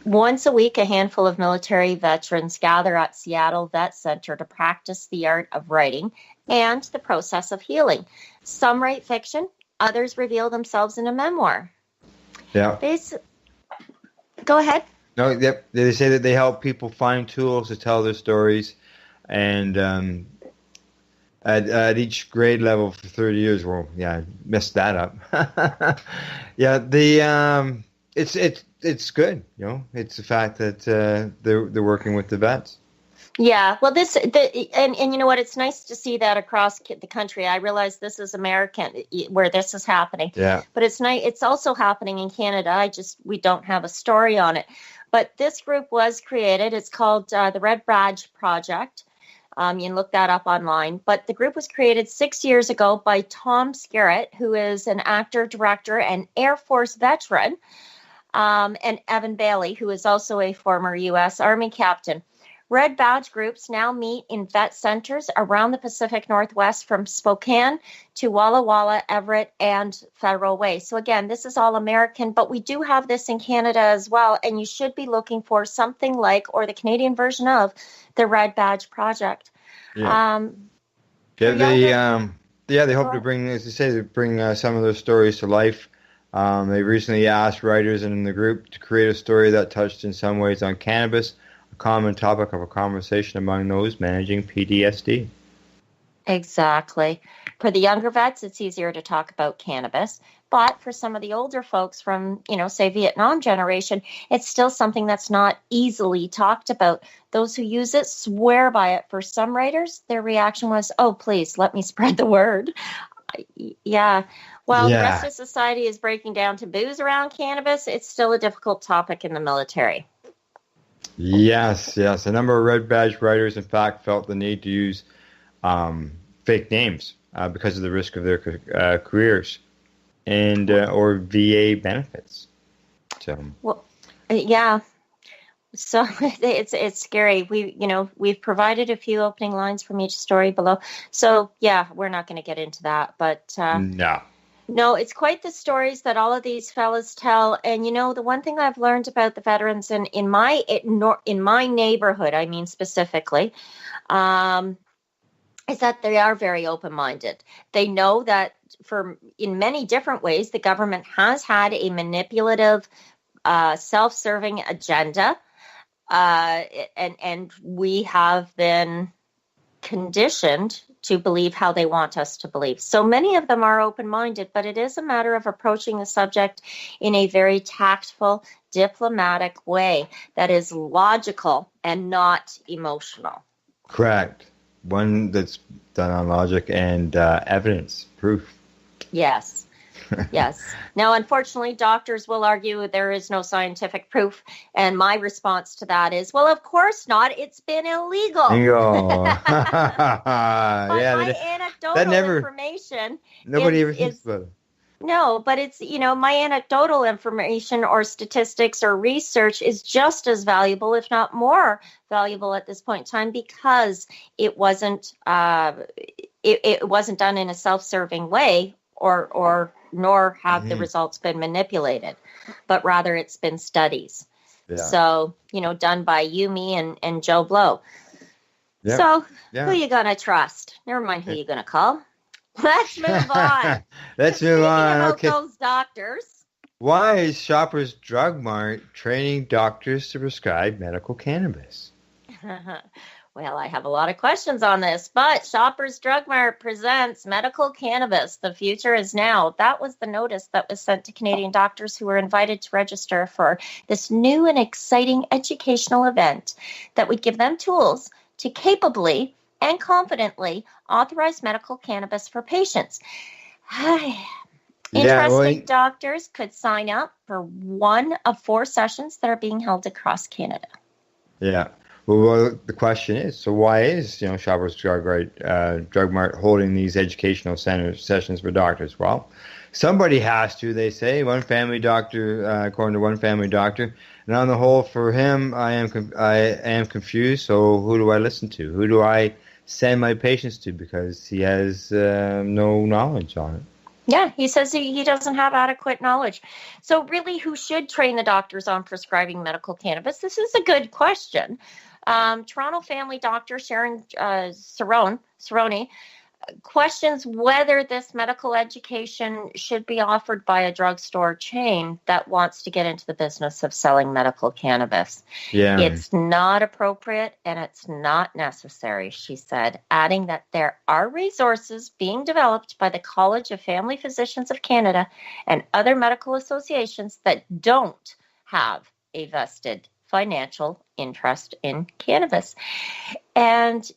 S1: Once a week, a handful of military veterans gather at Seattle Vet Center to practice the art of writing and the process of healing. Some write fiction, others reveal themselves in a memoir.
S9: Yeah.
S1: Go ahead.
S9: No, yep. They say that they help people find tools to tell their stories, and at each grade level for 30 years. Well, yeah, I messed that up. Yeah, it's good. It's the fact that they're working with the vets.
S1: Yeah, well, and you know what? It's nice to see that across the country. I realize this is American where this is happening.
S9: Yeah.
S1: But it's nice. It's also happening in Canada. We don't have a story on it. But this group was created. It's called the Red Badge Project. You can look that up online. But the group was created 6 years ago by Tom Skerritt, who is an actor, director, and Air Force veteran, and Evan Bailey, who is also a former U.S. Army captain. Red Badge groups now meet in vet centers around the Pacific Northwest, from Spokane to Walla Walla, Everett, and Federal Way. So again, this is all American, but we do have this in Canada as well, and you should be looking for something like, or the Canadian version of, the Red Badge Project.
S9: Yeah. They hope to bring, as they say, some of their stories to life. They recently asked writers in the group to create a story that touched in some ways on cannabis, a common topic of a conversation among those managing PTSD.
S1: Exactly. For the younger vets, it's easier to talk about cannabis. But for some of the older folks from, say, Vietnam generation, it's still something that's not easily talked about. Those who use it swear by it. For some writers, their reaction was, oh, please, let me spread the word. Yeah. While the rest of society is breaking down taboos around cannabis, it's still a difficult topic in the military.
S9: Yes. A number of Red Badge writers, in fact, felt the need to use fake names because of the risk of their careers and or VA benefits. So it's scary. We've provided a few opening lines from each story below. So we're not going to get into that, but no, it's quite the stories that all of these fellas tell. And the one thing I've learned about the veterans in my neighborhood, I mean specifically, is that they are very open-minded. They know that in many different ways, the government has had a manipulative, self-serving agenda, and we have been conditioned to believe how they want us to believe. So many of them are open-minded, but it is a matter of approaching the subject in a very tactful, diplomatic way that is logical and not emotional. Correct. One that's done on logic and evidence, proof.
S1: Yes. Now, unfortunately, doctors will argue there is no scientific proof. And my response to that is, well, of course not. It's been illegal. My anecdotal information.
S9: Nobody ever thinks about it.
S1: No, but it's, my anecdotal information or statistics or research is just as valuable, if not more valuable at this point in time, because it wasn't it wasn't done in a self-serving way or nor have the results been manipulated, but rather it's been studies. Yeah. So, done by you, me, and Joe Blow.
S9: Yep.
S1: So
S9: Yeah.
S1: who you going to trust? Never mind who you going to call. Let's move on.
S9: Let's move on.
S1: About
S9: Okay.
S1: those doctors.
S9: Why is Shoppers Drug Mart training doctors to prescribe medical cannabis?
S1: Well, I have a lot of questions on this, but Shoppers Drug Mart presents medical cannabis. The future is now. That was the notice that was sent to Canadian doctors who were invited to register for this new and exciting educational event that would give them tools to capably and confidently authorize medical cannabis for patients. Interested doctors could sign up for one of 4 sessions that are being held across Canada.
S9: Yeah. Well, the question is, so why is Shoppers Drug Mart holding these educational sessions for doctors? Well, somebody has to, they say. One family doctor, according to one family doctor, and on the whole, for him, I am confused. So who do I listen to? Who do I send my patients to? Because he has no knowledge on it.
S1: Yeah, he says he doesn't have adequate knowledge. So really, who should train the doctors on prescribing medical cannabis? This is a good question. Toronto family doctor Sharon Cerrone questions whether this medical education should be offered by a drugstore chain that wants to get into the business of selling medical cannabis.
S9: Yeah.
S1: It's not appropriate and it's not necessary, she said, adding that there are resources being developed by the College of Family Physicians of Canada and other medical associations that don't have a vested financial interest in cannabis. And,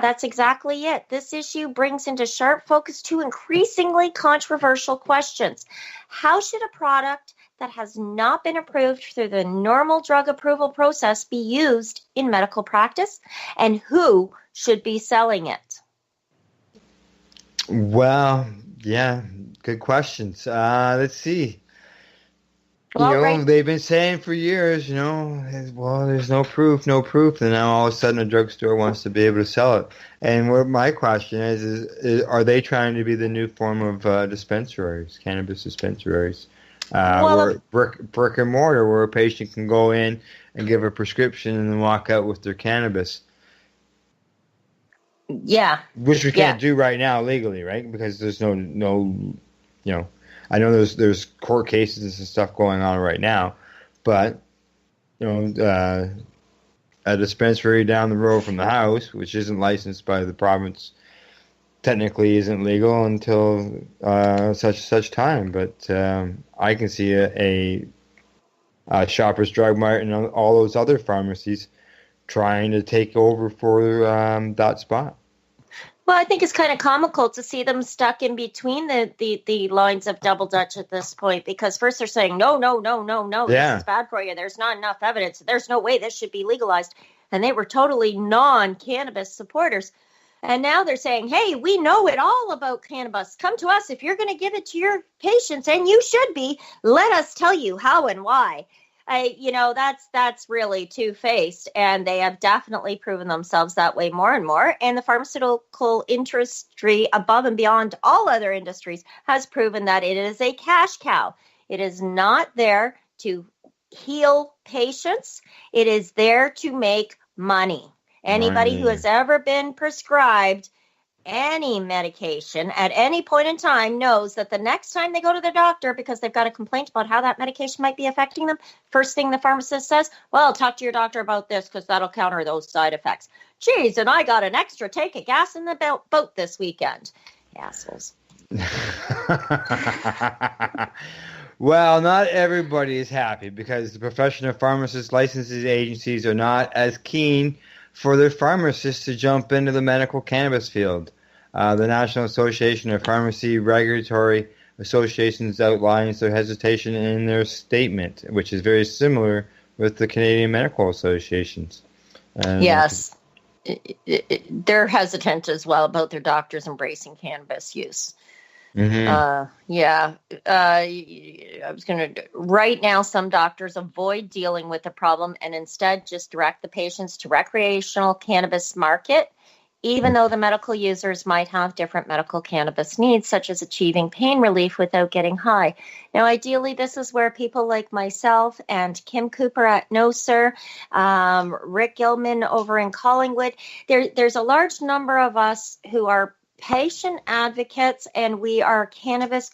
S1: that's exactly it. This issue brings into sharp focus 2 increasingly controversial questions. How should a product that has not been approved through the normal drug approval process be used in medical practice? And who should be selling it?
S9: Well, yeah, good questions. Let's see.
S1: Well,
S9: they've been saying for years, well, there's no proof, and now all of a sudden a drugstore wants to be able to sell it. And what my question is are they trying to be the new form of dispensaries, cannabis dispensaries, where brick and mortar, where a patient can go in and give a prescription and then walk out with their cannabis?
S1: Yeah.
S9: Which we can't do right now legally, right? Because there's no I know there's court cases and stuff going on right now, but a dispensary down the road from the house, which isn't licensed by the province, technically isn't legal until such time. But I can see a Shoppers Drug Mart and all those other pharmacies trying to take over for that spot.
S1: Well, I think it's kind of comical to see them stuck in between the lines of double dutch at this point, because first they're saying, no, this is bad for you. There's not enough evidence. There's no way this should be legalized. And they were totally non-cannabis supporters. And now they're saying, hey, we know it all about cannabis. Come to us if you're going to give it to your patients, and you should be. Let us tell you how and why. That's really two-faced, and they have definitely proven themselves that way more and more. And the pharmaceutical industry, above and beyond all other industries, has proven that it is a cash cow. It is not there to heal patients. It is there to make money. Anybody who has ever been prescribed any medication at any point in time knows that the next time they go to the doctor because they've got a complaint about how that medication might be affecting them, first thing the pharmacist says, well, talk to your doctor about this because that'll counter those side effects. Geez, and I got an extra tank of gas in the boat this weekend. Assholes.
S9: Well, not everybody is happy because the professional pharmacist licensing agencies are not as keen for their pharmacists to jump into the medical cannabis field. The National Association of Pharmacy Regulatory Associations outlines their hesitation in their statement, which is very similar with the Canadian Medical Associations.
S1: Yes. They're hesitant as well about their doctors embracing cannabis use. Mm-hmm. I was going to, right now, some doctors avoid dealing with the problem and instead just direct the patients to recreational cannabis market even though the medical users might have different medical cannabis needs, such as achieving pain relief without getting high. Now, ideally, this is where people like myself and Kim Cooper at No Sir, Rick Gilman over in Collingwood, there's a large number of us who are patient advocates, and we are cannabis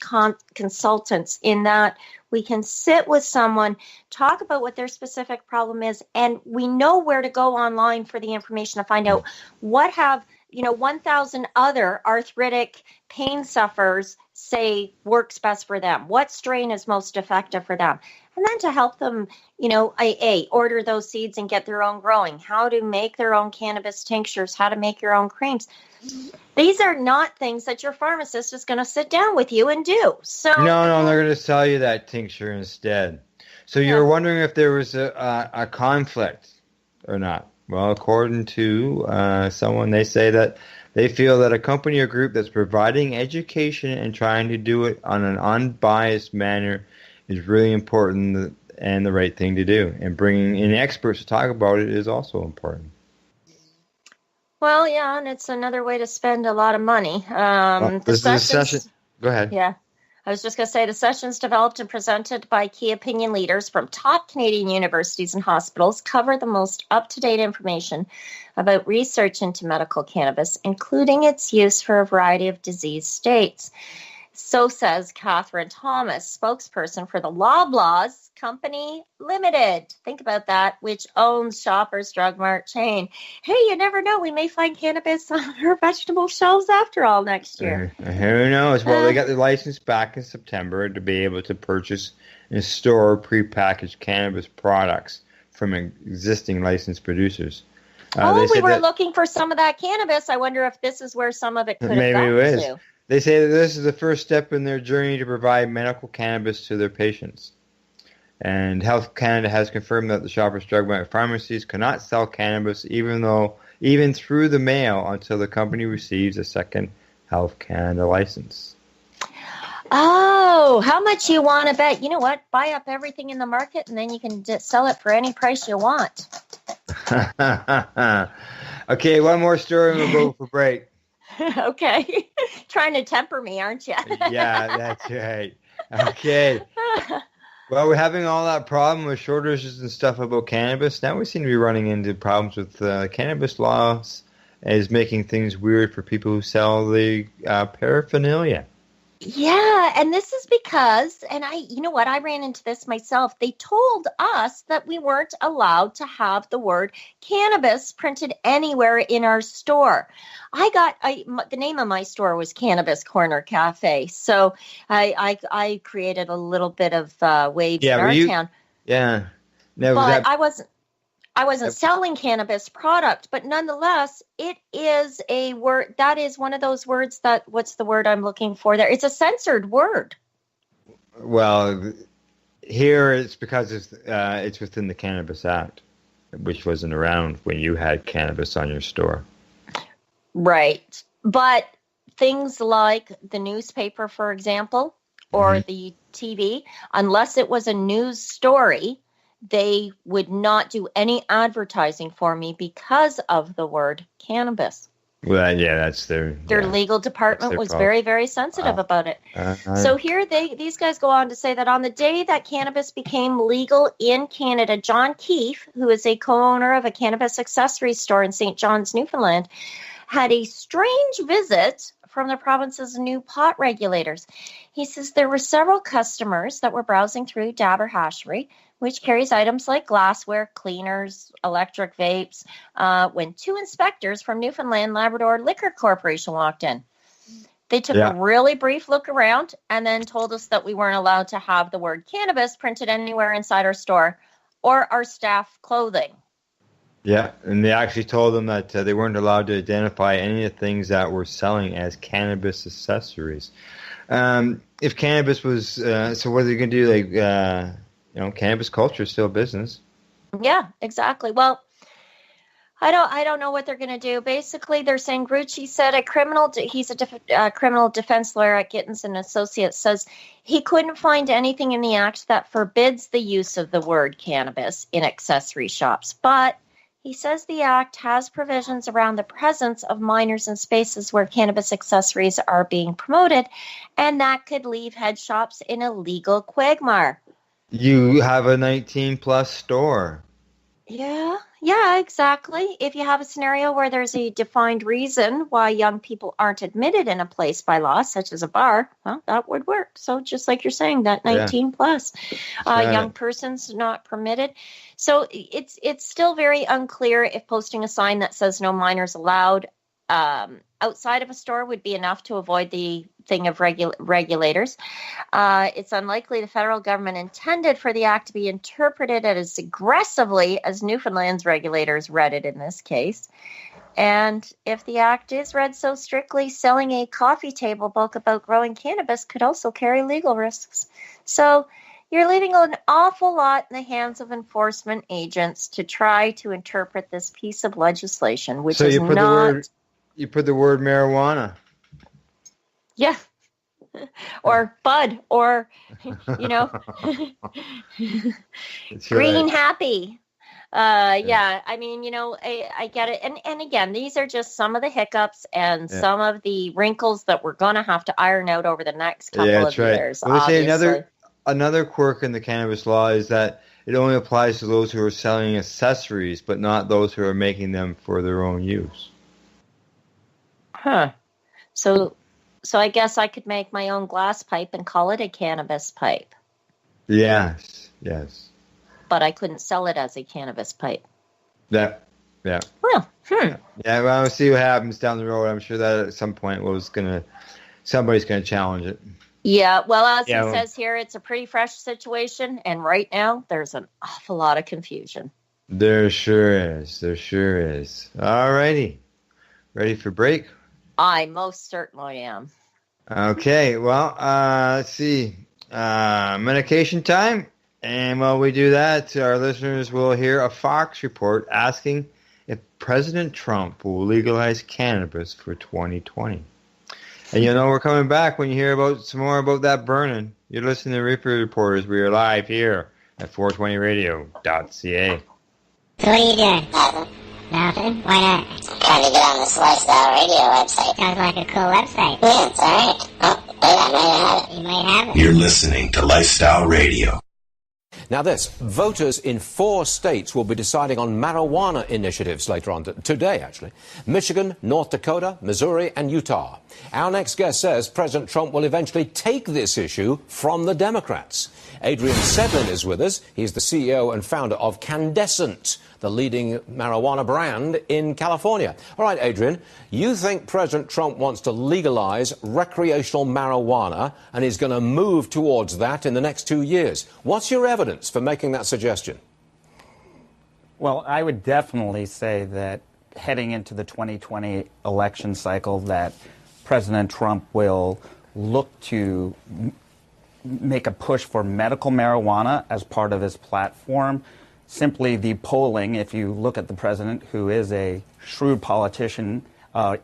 S1: consultants in that we can sit with someone, talk about what their specific problem is, and we know where to go online for the information to find out what have 1,000 other arthritic pain sufferers say works best for them, what strain is most effective for them, and then to help them, order those seeds and get their own growing, how to make their own cannabis tinctures, how to make your own creams. These are not things that your pharmacist is going to sit down with you and do. So
S9: No, they're going to sell you that tincture instead. So you're wondering if there was a conflict or not. Well, according to someone, they say that they feel that a company or group that's providing education and trying to do it on an unbiased manner is really important and the right thing to do. And bringing in experts to talk about it is also important.
S1: Well, yeah, and it's another way to spend a lot of money.
S9: The session. Go ahead.
S1: Yeah. I was just going to say the sessions developed and presented by key opinion leaders from top Canadian universities and hospitals cover the most up-to-date information about research into medical cannabis, including its use for a variety of disease states. So says Catherine Thomas, spokesperson for the Loblaws Company Limited. Think about that, which owns Shoppers Drug Mart chain. Hey, you never know. We may find cannabis on our vegetable shelves after all next year.
S9: Who knows? Well, they got the license back in September to be able to purchase and store prepackaged cannabis products from existing licensed producers.
S1: We were looking for some of that cannabis. I wonder if this is where some of it could have gone to.
S9: They say that this is the first step in their journey to provide medical cannabis to their patients. And Health Canada has confirmed that the Shoppers Drug Mart pharmacies cannot sell cannabis even through the mail until the company receives a second Health Canada license.
S1: Oh, how much you want to bet? You know what? Buy up everything in the market and then you can sell it for any price you want.
S9: Okay, one more story and we'll go for break.
S1: Okay. Trying to temper me, aren't you?
S9: Yeah, that's right. Okay. Well, we're having all that problem with shortages and stuff about cannabis. Now we seem to be running into problems with cannabis laws is making things weird for people who sell the paraphernalia.
S1: Yeah, and this is because, and I ran into this myself. They told us that we weren't allowed to have the word cannabis printed anywhere in our store. The name of my store was Cannabis Corner Cafe, so I created a little bit of waves in our town.
S9: Yeah, no,
S1: but I wasn't selling cannabis product, but nonetheless, it is a word. That is one of those words that, what's the word I'm looking for there? It's a censored word.
S9: Well, here it's because it's within the Cannabis Act, which wasn't around when you had cannabis on your store. Right.
S1: But things like the newspaper, for example, or the TV, unless it was a news story, they would not do any advertising for me because of the word cannabis.
S9: Well, yeah, that's their
S1: legal department was very, very sensitive about it. So here these guys go on to say that on the day that cannabis became legal in Canada, John Keefe, who is a co-owner of a cannabis accessory store in St. John's, Newfoundland, had a strange visit from the province's new pot regulators. He says there were several customers that were browsing through Dabber Hashery, which carries items like glassware, cleaners, electric vapes, when two inspectors from Newfoundland Labrador Liquor Corporation walked in. They took a really brief look around and then told us that we weren't allowed to have the word cannabis printed anywhere inside our store or our staff clothing.
S9: Yeah, and they actually told them that they weren't allowed to identify any of the things that we're selling as cannabis accessories. If cannabis was, so what are they going to do? Like, cannabis culture is still a business.
S1: Yeah, exactly. Well, I don't know what they're going to do. Basically, they're saying Grucci said he's a criminal defense lawyer at Gittins and Associates, says he couldn't find anything in the act that forbids the use of the word cannabis in accessory shops, but He says the act has provisions around the presence of minors in spaces where cannabis accessories are being promoted, and that could leave head shops in a legal quagmire.
S9: You have a 19-plus store.
S1: Yeah, exactly. If you have a scenario where there's a defined reason why young people aren't admitted in a place by law, such as a bar, well, that would work. So just like you're saying, that 19 plus, young persons not permitted. So it's still very unclear if posting a sign that says no minors allowed outside of a store would be enough to avoid the thing of regulators. It's unlikely the federal government intended for the act to be interpreted as aggressively as Newfoundland's regulators read it in this case. And if the act is read so strictly, selling a coffee table book about growing cannabis could also carry legal risks. So you're leaving an awful lot in the hands of enforcement agents to try to interpret this piece of legislation, which is not...
S9: You put the word marijuana.
S1: Yeah. Or bud, or, green happy. Yeah, I mean, I get it. And again, these are just some of the hiccups and some of the wrinkles that we're going to have to iron out over the next couple of years.
S9: Well, they say another quirk in the cannabis law is that it only applies to those who are selling accessories, but not those who are making them for their own use.
S1: Huh. So I guess I could make my own glass pipe and call it a cannabis pipe.
S9: Yes.
S1: But I couldn't sell it as a cannabis pipe.
S9: Yeah.
S1: Well,
S9: Yeah, well, we'll see what happens down the road. I'm sure that at some point somebody's gonna challenge it.
S1: Yeah, well, as he says here, it's a pretty fresh situation, and right now there's an awful lot of confusion.
S9: There sure is. All righty. Ready for break?
S1: I most certainly am.
S9: Okay, well, let's see. Medication time. And while we do that, our listeners will hear a Fox report asking if President Trump will legalize cannabis for 2020. And we're coming back when you hear some more about that burning. You're listening to Reefer Reporters. We are live here at 420radio.ca.
S3: So what are you doing? Nothing? Why not?
S4: Trying to get on this Lifestyle Radio website.
S3: Sounds like a cool website.
S4: Yeah, it's alright. Oh, wait, I might have it.
S3: You might have it.
S11: You're listening to Lifestyle Radio.
S16: Now this, voters in 4 states will be deciding on marijuana initiatives later on today, actually. Michigan, North Dakota, Missouri, and Utah. Our next guest says President Trump will eventually take this issue from the Democrats. Adrian Sedlin is with us. He's the CEO and founder of Candescent, the leading marijuana brand in California. All right, Adrian, you think President Trump wants to legalize recreational marijuana and is going to move towards that in the next 2 years. What's your evidence for making that suggestion?
S17: Well, I would definitely say that heading into the 2020 election cycle that President Trump will look to make a push for medical marijuana as part of his platform. Simply the polling, if you look at the president, who is a shrewd politician,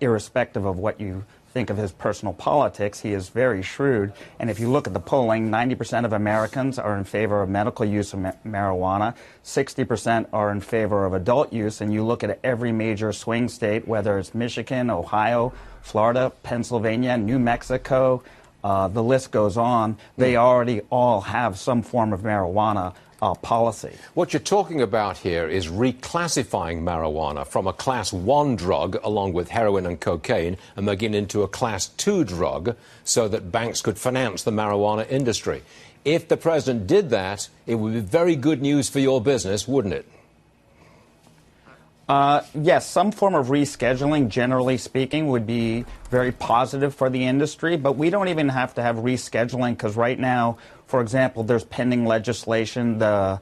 S17: irrespective of what you think of his personal politics, he is very shrewd. And if you look at the polling, 90% of Americans are in favor of medical use of marijuana, 60% are in favor of adult use, and you look at every major swing state, whether it's Michigan, Ohio, Florida, Pennsylvania, New Mexico, the list goes on, they already all have some form of marijuana policy.
S16: What you're talking about here is reclassifying marijuana from a Class 1 drug, along with heroin and cocaine, and making it into a Class 2 drug so that banks could finance the marijuana industry. If the president did that, it would be very good news for your business, wouldn't it?
S17: Yes, some form of rescheduling, generally speaking, would be very positive for the industry, but we don't even have to have rescheduling because right now, for example, there's pending legislation, the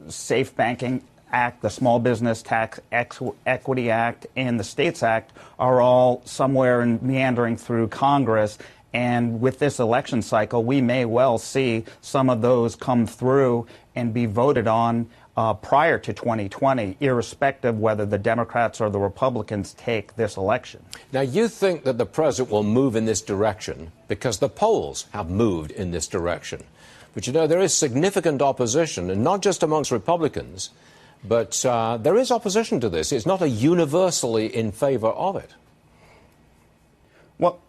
S17: Safe Banking Act, the Small Business Tax Equity Act, and the States Act are all somewhere meandering through Congress. And with this election cycle, we may well see some of those come through and be voted on prior to 2020, irrespective whether the Democrats or the Republicans take this election.
S16: Now, you think that the president will move in this direction because the polls have moved in this direction. But, there is significant opposition, and not just amongst Republicans, but there is opposition to this. It's not a universally in favor of it.
S17: Well,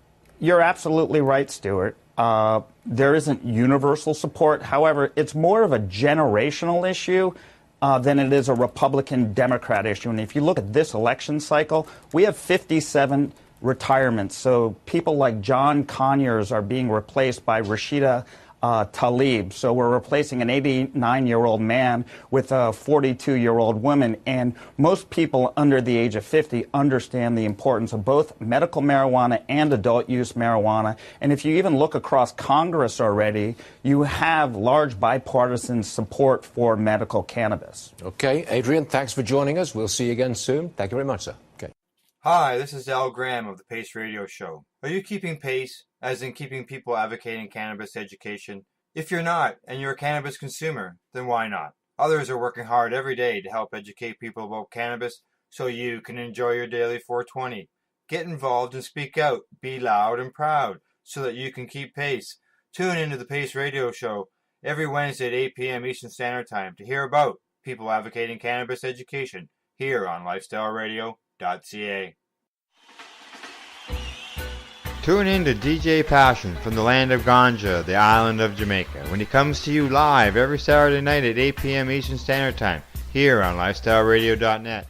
S17: you're absolutely right, Stuart. There isn't universal support. However, it's more of a generational issue than it is a Republican-Democrat issue. And if you look at this election cycle, we have 57 retirements. So people like John Conyers are being replaced by Rashida Tlaib. So we're replacing an 89-year-old man with a 42-year-old woman. And most people under the age of 50 understand the importance of both medical marijuana and adult use marijuana. And if you even look across Congress already, you have large bipartisan support for medical cannabis.
S16: Okay, Adrian, thanks for joining us. We'll see you again soon. Thank you very much, sir. Okay.
S9: Hi, this is Al Graham of the Pace Radio Show. Are you keeping pace, as in keeping people advocating cannabis education? If you're not, and you're a cannabis consumer, then why not? Others are working hard every day to help educate people about cannabis so you can enjoy your daily 420. Get involved and speak out. Be loud and proud so that you can keep pace. Tune into the Pace Radio Show every Wednesday at 8 p.m. Eastern Standard Time to hear about people advocating cannabis education here on lifestyleradio.ca. Tune in to DJ Passion from the land of Ganja, the island of Jamaica, when he comes to you live every Saturday night at 8 p.m. Eastern Standard Time here on lifestyleradio.net.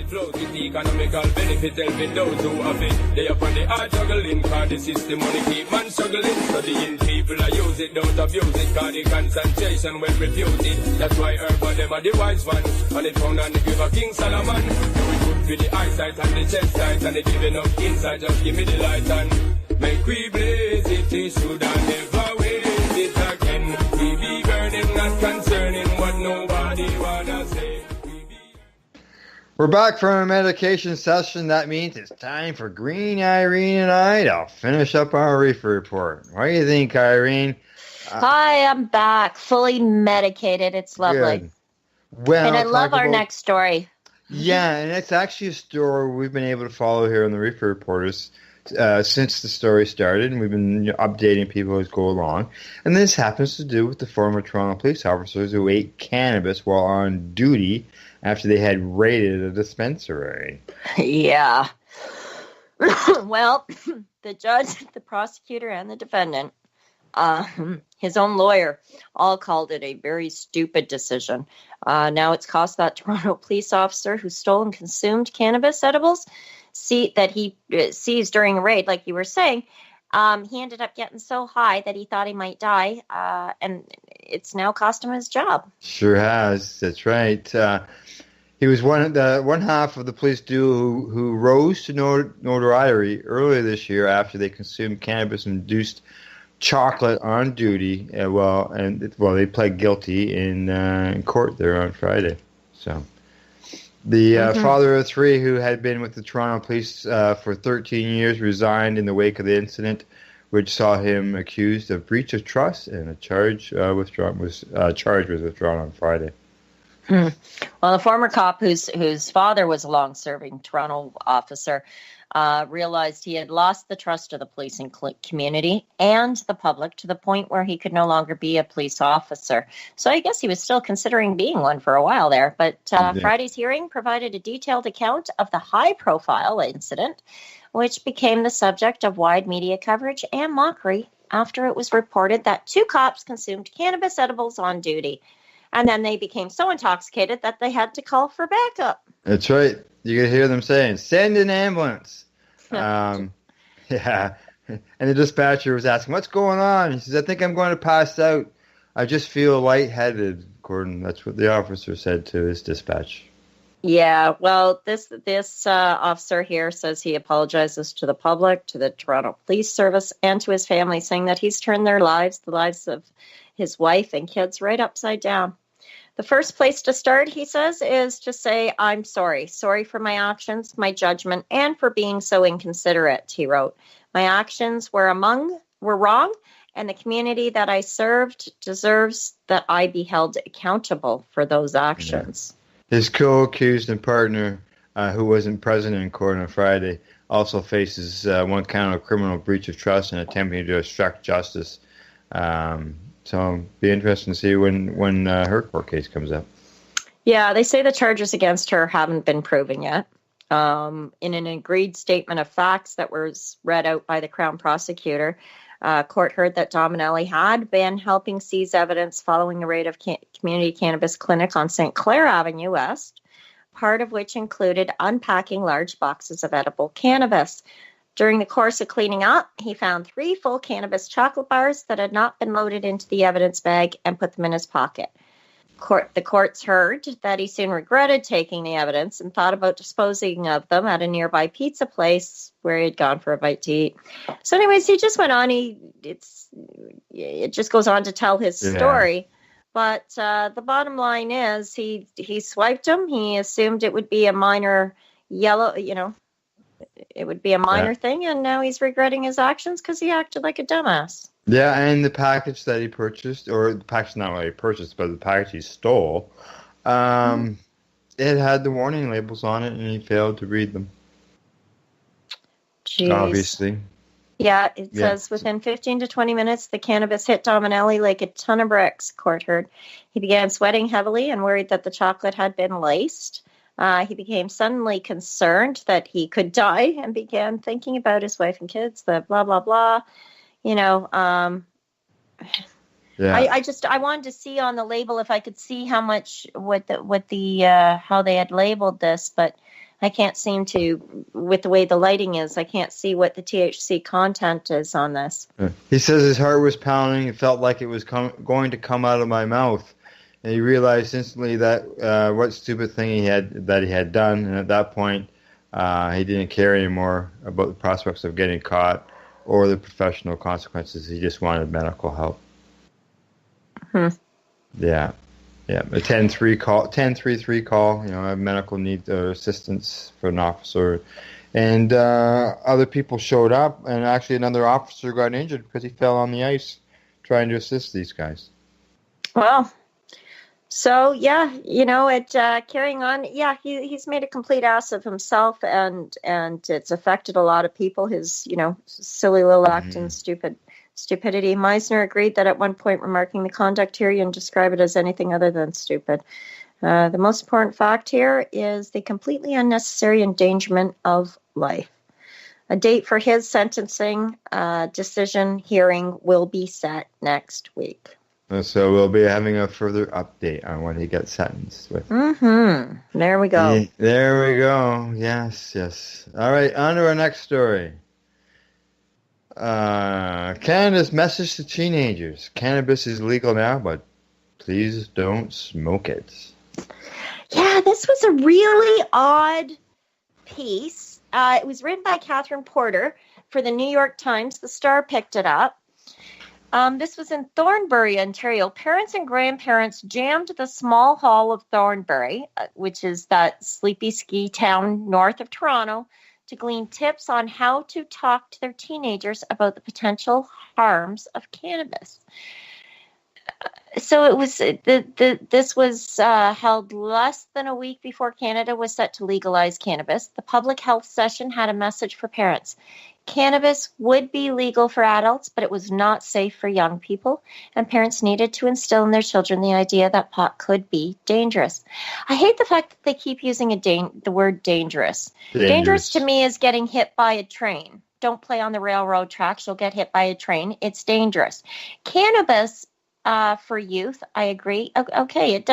S10: With economical benefit helping those who have it. They up on the hard juggling, cause the system money keep man struggling. Studying people I use it, don't abuse it, cause the concentration will refuse it. That's why Urban them are the wise ones, and it found on the river King Solomon. Do it good for the eyesight and the chest tight, and they giving up inside, just give me the light and make we blaze it. It should have never waste it again. We be burning, not concerning what nobody wanna say.
S9: We're back from a medication session. That means it's time for Green, Irene, and I to finish up our Reefer Report. What do you think, Irene?
S1: Hi, I'm back, fully medicated. It's lovely.
S9: Good. Well,
S1: and I love our next story.
S9: Yeah, and it's actually a story we've been able to follow here on the Reefer Reporters since the story started, and we've been updating people as go along. And this happens to do with the former Toronto police officers who ate cannabis while on duty after they had raided a dispensary.
S1: Yeah. Well, the judge, the prosecutor, and the defendant, his own lawyer, all called it a very stupid decision. Now it's cost that Toronto police officer who stole and consumed cannabis edibles that he seized during a raid, like you were saying. He ended up getting so high that he thought he might die, and it's now cost him his job.
S9: Sure has. That's right. He was one half of the police duo who rose to notoriety earlier this year after they consumed cannabis-induced chocolate on duty. They pled guilty in court there on Friday. So the father of three, who had been with the Toronto police for 13 years, resigned in the wake of the incident, which saw him accused of breach of trust, and a charge was withdrawn on Friday.
S1: Well, the former cop whose father was a long-serving Toronto officer realized he had lost the trust of the policing community and the public to the point where he could no longer be a police officer. So I guess he was still considering being one for a while there. But Friday's hearing provided a detailed account of the high-profile incident, which became the subject of wide media coverage and mockery after it was reported that two cops consumed cannabis edibles on duty. And then they became so intoxicated that they had to call for backup.
S9: That's right. You could hear them saying, "Send an ambulance." Yeah. And the dispatcher was asking, "What's going on?" He says, "I think I'm going to pass out. I just feel lightheaded." That's what the officer said to his dispatch.
S1: Yeah, well, this officer here says he apologizes to the public, to the Toronto Police Service, and to his family, saying that he's turned the lives of his wife and kids, right upside down. The first place to start, he says, is to say, "I'm sorry. Sorry for my actions, my judgment, and for being so inconsiderate," he wrote. "My actions were wrong, and the community that I served deserves that I be held accountable for those actions."
S9: Yeah. His co-accused and partner, who wasn't present in court on Friday, also faces one count of criminal breach of trust and attempting to obstruct justice. So it'll be interesting to see when her court case comes up.
S1: Yeah, they say the charges against her haven't been proven yet. In an agreed statement of facts that was read out by the Crown prosecutor, court heard that Dominelli had been helping seize evidence following a raid of community cannabis clinic on St. Clair Avenue West, part of which included unpacking large boxes of edible cannabis. During the course of cleaning up, he found 3 full cannabis chocolate bars that had not been loaded into the evidence bag and put them in his pocket. The courts heard that he soon regretted taking the evidence and thought about disposing of them at a nearby pizza place where he had gone for a bite to eat. So anyways, he just went on. It just goes on to tell his story. But the bottom line is he swiped him. He assumed it would be a minor it would be a minor thing. And now he's regretting his actions because he acted like a dumbass.
S9: Yeah, and the package that he purchased, or the package not really purchased, but the package he stole, it had the warning labels on it, and he failed to read them.
S1: Jeez.
S9: Obviously.
S1: Yeah, it says within 15 to 20 minutes, the cannabis hit Dominelli like a ton of bricks, court heard. He began sweating heavily and worried that the chocolate had been laced. He became suddenly concerned that he could die and began thinking about his wife and kids, the blah, blah, blah. I wanted to see on the label if I could see how much how they had labeled this, but I can't seem to, with the way the lighting is, I can't see what the THC content is on this.
S9: He says his heart was pounding. It felt like it was going to come out of my mouth. And he realized instantly that what stupid thing he had done. And at that point, he didn't care anymore about the prospects of getting caught or the professional consequences. He just wanted medical help. Yeah. A 1033 call, a medical need assistance for an officer. And other people showed up, and actually another officer got injured because he fell on the ice trying to assist these guys.
S1: Well, so, carrying on, he's made a complete ass of himself, and it's affected a lot of people, his, silly little act and stupidity. Meisner agreed that at one point, remarking the conduct here, you can describe it as anything other than stupid. The most important fact here is the completely unnecessary endangerment of life. A date for his sentencing decision hearing will be set next week.
S9: So we'll be having a further update on when he gets sentenced.
S1: There we go.
S9: There we go. Yes. All right, on to our next story. Canada's message to teenagers. Cannabis is legal now, but please don't smoke it.
S1: Yeah, this was a really odd piece. It was written by Catherine Porter for the New York Times. The Star picked it up. This was in Thornbury, Ontario. Parents and grandparents jammed the small hall of Thornbury, which is that sleepy ski town north of Toronto, to glean tips on how to talk to their teenagers about the potential harms of cannabis. So it was this was held less than a week before Canada was set to legalize cannabis. The public health session had a message for parents. Cannabis would be legal for adults, but it was not safe for young people, and parents needed to instill in their children the idea that pot could be dangerous. I hate the fact that they keep using the word dangerous. Dangerous to me is getting hit by a train. Don't play on the railroad tracks. You'll get hit by a train. It's dangerous. Cannabis for youth, I agree. Okay,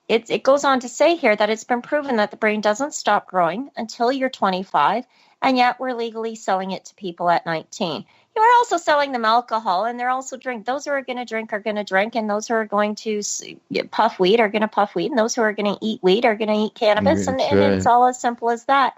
S1: it goes on to say here that it's been proven that the brain doesn't stop growing until you're 25, and yet we're legally selling it to people at 19. You are also selling them alcohol, and they're also drink. Those who are going to drink are going to drink, and those who are going to puff weed are going to puff weed, and those who are going to eat weed are going to eat cannabis, and it's all as simple as that.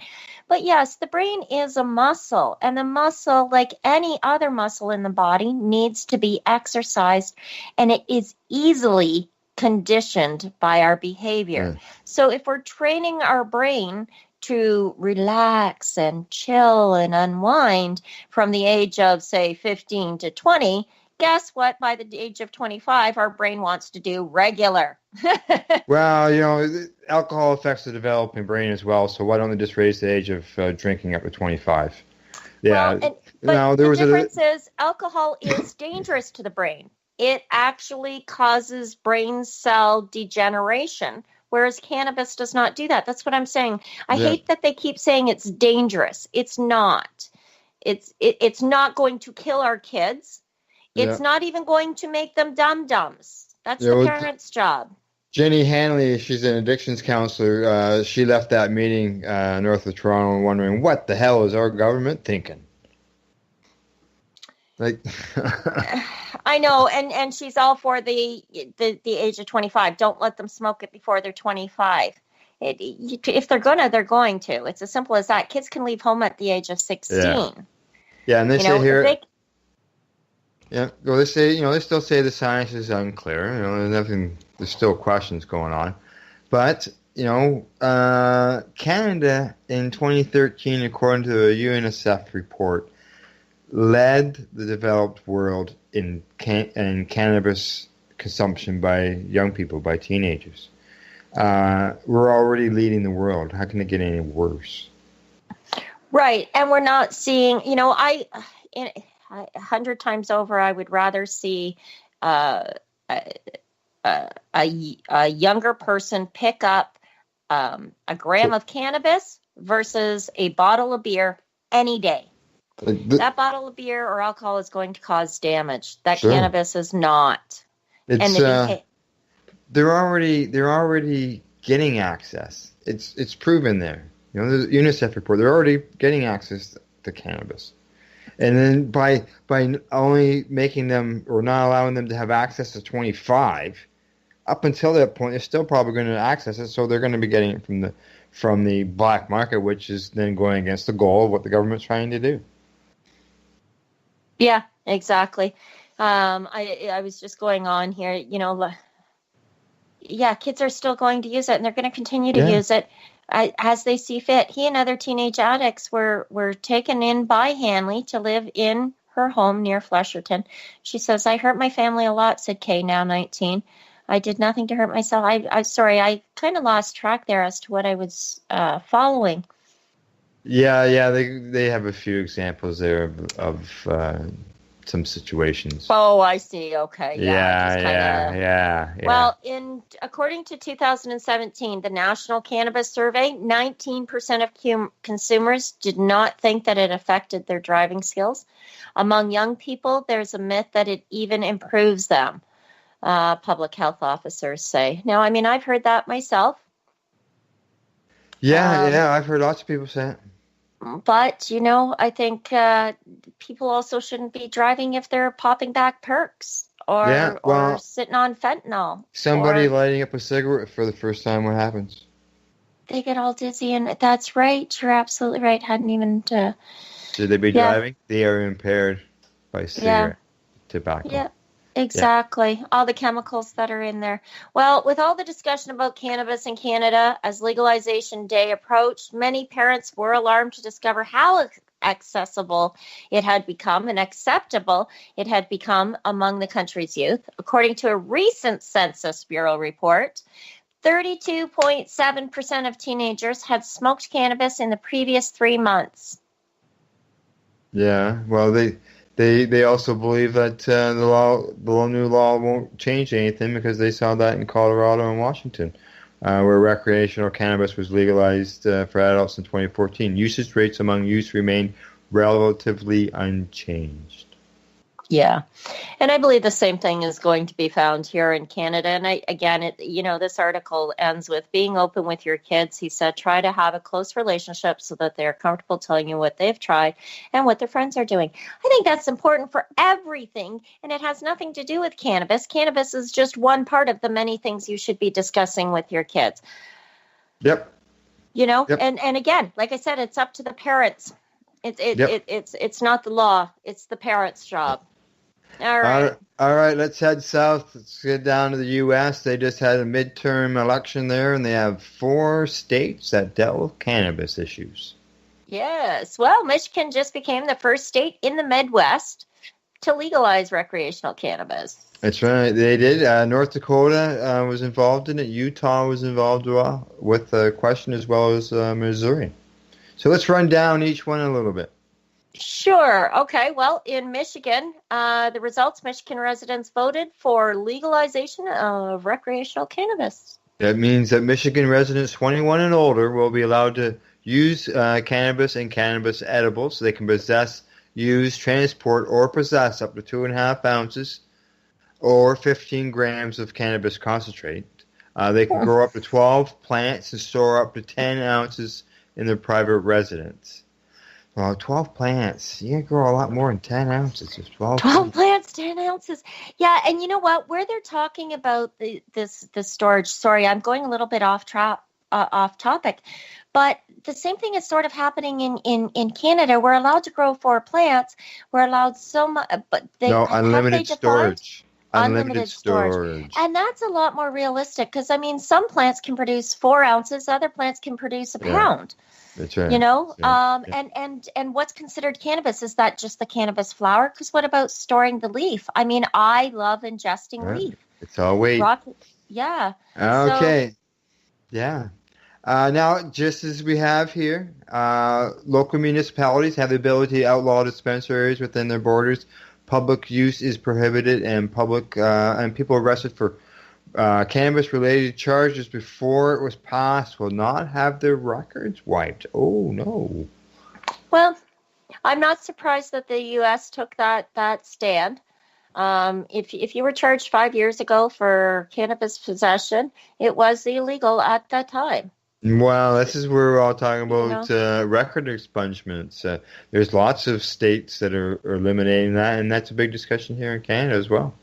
S1: But yes, the brain is a muscle, and the muscle, like any other muscle in the body, needs to be exercised, and it is easily conditioned by our behavior. So if we're training our brain to relax and chill and unwind from the age of, say, 15 to 20, guess what? By the age of 25, our brain wants to do regular.
S9: Well, alcohol affects the developing brain as well, so why don't they just raise the age of drinking up to 25? Yeah.
S1: Well, the difference is alcohol is dangerous to the brain. it actually causes brain cell degeneration, whereas cannabis does not do that. That's what I'm saying. I hate that they keep saying it's dangerous. It's not. It's not going to kill our kids. It's not even going to make them dum-dums. That's the parents' job.
S9: Jenny Hanley, she's an addictions counselor. She left that meeting north of Toronto wondering, what the hell is our government thinking? Like,
S1: I know, and she's all for the age of 25. Don't let them smoke it before they're 25. If they're they're going to. It's as simple as that. Kids can leave home at the age of 16.
S9: Yeah, and they say here. Well, they say, they still say the science is unclear. There's still questions going on. But, Canada in 2013, according to a UNICEF report, led the developed world in cannabis consumption by young people, by teenagers. We're already leading the world. How can it get any worse?
S1: Right, and we're not seeing, 100 times over, I would rather see a younger person pick up a gram of cannabis versus a bottle of beer any day. That bottle of beer or alcohol is going to cause damage. That cannabis is not.
S9: They're already getting access. It's proven there. The UNICEF report. They're already getting access to cannabis. And then by only making them or not allowing them to have access to 25, up until that point, they're still probably going to access it. So they're going to be getting it from the black market, which is then going against the goal of what the government's trying to do.
S1: Yeah, exactly. I was just going on here. Kids are still going to use it, and they're going to continue to use it as they see fit. He and other teenage addicts were taken in by Hanley to live in her home near Flesherton. She says, "I hurt my family a lot," said Kay, now 19. "I did nothing to hurt myself." I'm sorry, I kind of lost track there as to what I was following.
S9: Yeah, they have a few examples there of some situations.
S1: Oh, I see. Okay.
S9: Yeah.
S1: Well, according to 2017, the National Cannabis Survey, 19% of consumers did not think that it affected their driving skills. Among young people, there's a myth that it even improves them, public health officers say. Now, I've heard that myself.
S9: Yeah, I've heard lots of people say it.
S1: But, I think people also shouldn't be driving if they're popping back perks or sitting on fentanyl.
S9: Somebody lighting up a cigarette for the first time, what happens?
S1: They get all dizzy, and that's right. You're absolutely right. Hadn't even...
S9: Should they be driving? They are impaired by cigarette tobacco.
S1: Yeah. Exactly. All the chemicals that are in there. Well, with all the discussion about cannabis in Canada as legalization day approached, many parents were alarmed to discover how accessible it had become and acceptable it had become among the country's youth. According to a recent Census Bureau report, 32.7% of teenagers had smoked cannabis in the previous 3 months.
S9: Yeah, well, They also believe that the new law won't change anything because they saw that in Colorado and Washington, where recreational cannabis was legalized for adults in 2014. Usage rates among youth remain relatively unchanged.
S1: Yeah. And I believe the same thing is going to be found here in Canada. And this article ends with being open with your kids. He said, try to have a close relationship so that they're comfortable telling you what they've tried and what their friends are doing. I think that's important for everything. And it has nothing to do with cannabis. Cannabis is just one part of the many things you should be discussing with your kids.
S9: Yep.
S1: And again, like I said, it's up to the parents. It's not the law. It's the parents' job. All
S9: right, let's head south. Let's get down to the U.S. They just had a midterm election there, and they have 4 states that dealt with cannabis issues.
S1: Yes. Well, Michigan just became the first state in the Midwest to legalize recreational cannabis.
S9: That's right. They did. North Dakota was involved in it. Utah was involved with the question, as well as Missouri. So let's run down each one a little bit.
S1: Sure. Okay. Well, in Michigan, the results, Michigan residents voted for legalization of recreational cannabis.
S9: That means that Michigan residents 21 and older will be allowed to use cannabis and cannabis edibles. So they can possess, use, transport, or possess up to 2.5 ounces or 15 grams of cannabis concentrate. They can grow up to 12 plants and store up to 10 ounces in their private residence. Well, 12 plants. You can grow a lot more than 10 ounces. 12
S1: plants, 10 ounces. Yeah, and you know what? Where they're talking about the storage, sorry, I'm going a little bit off topic, but the same thing is sort of happening in Canada. We're allowed to grow 4 plants. We're allowed so much, but
S9: unlimited storage. Unlimited storage.
S1: And that's a lot more realistic because, I mean, some plants can produce 4 ounces, other plants can produce a pound.
S9: That's right.
S1: You know, and what's considered cannabis? Is that just the cannabis flower? Because what about storing the leaf? I mean, I love ingesting leaf.
S9: It's all weight.
S1: Yeah.
S9: Okay. Yeah. Now, just as we have here, local municipalities have the ability to outlaw dispensaries within their borders. Public use is prohibited, and people arrested for cannabis-related charges before it was passed will not have their records wiped. Oh, no.
S1: Well, I'm not surprised that the U.S. took that stand. If you were charged 5 years ago for cannabis possession, it was illegal at that time.
S9: Well, this is where we're all talking about record expungements. There's lots of states that are eliminating that, and that's a big discussion here in Canada as well.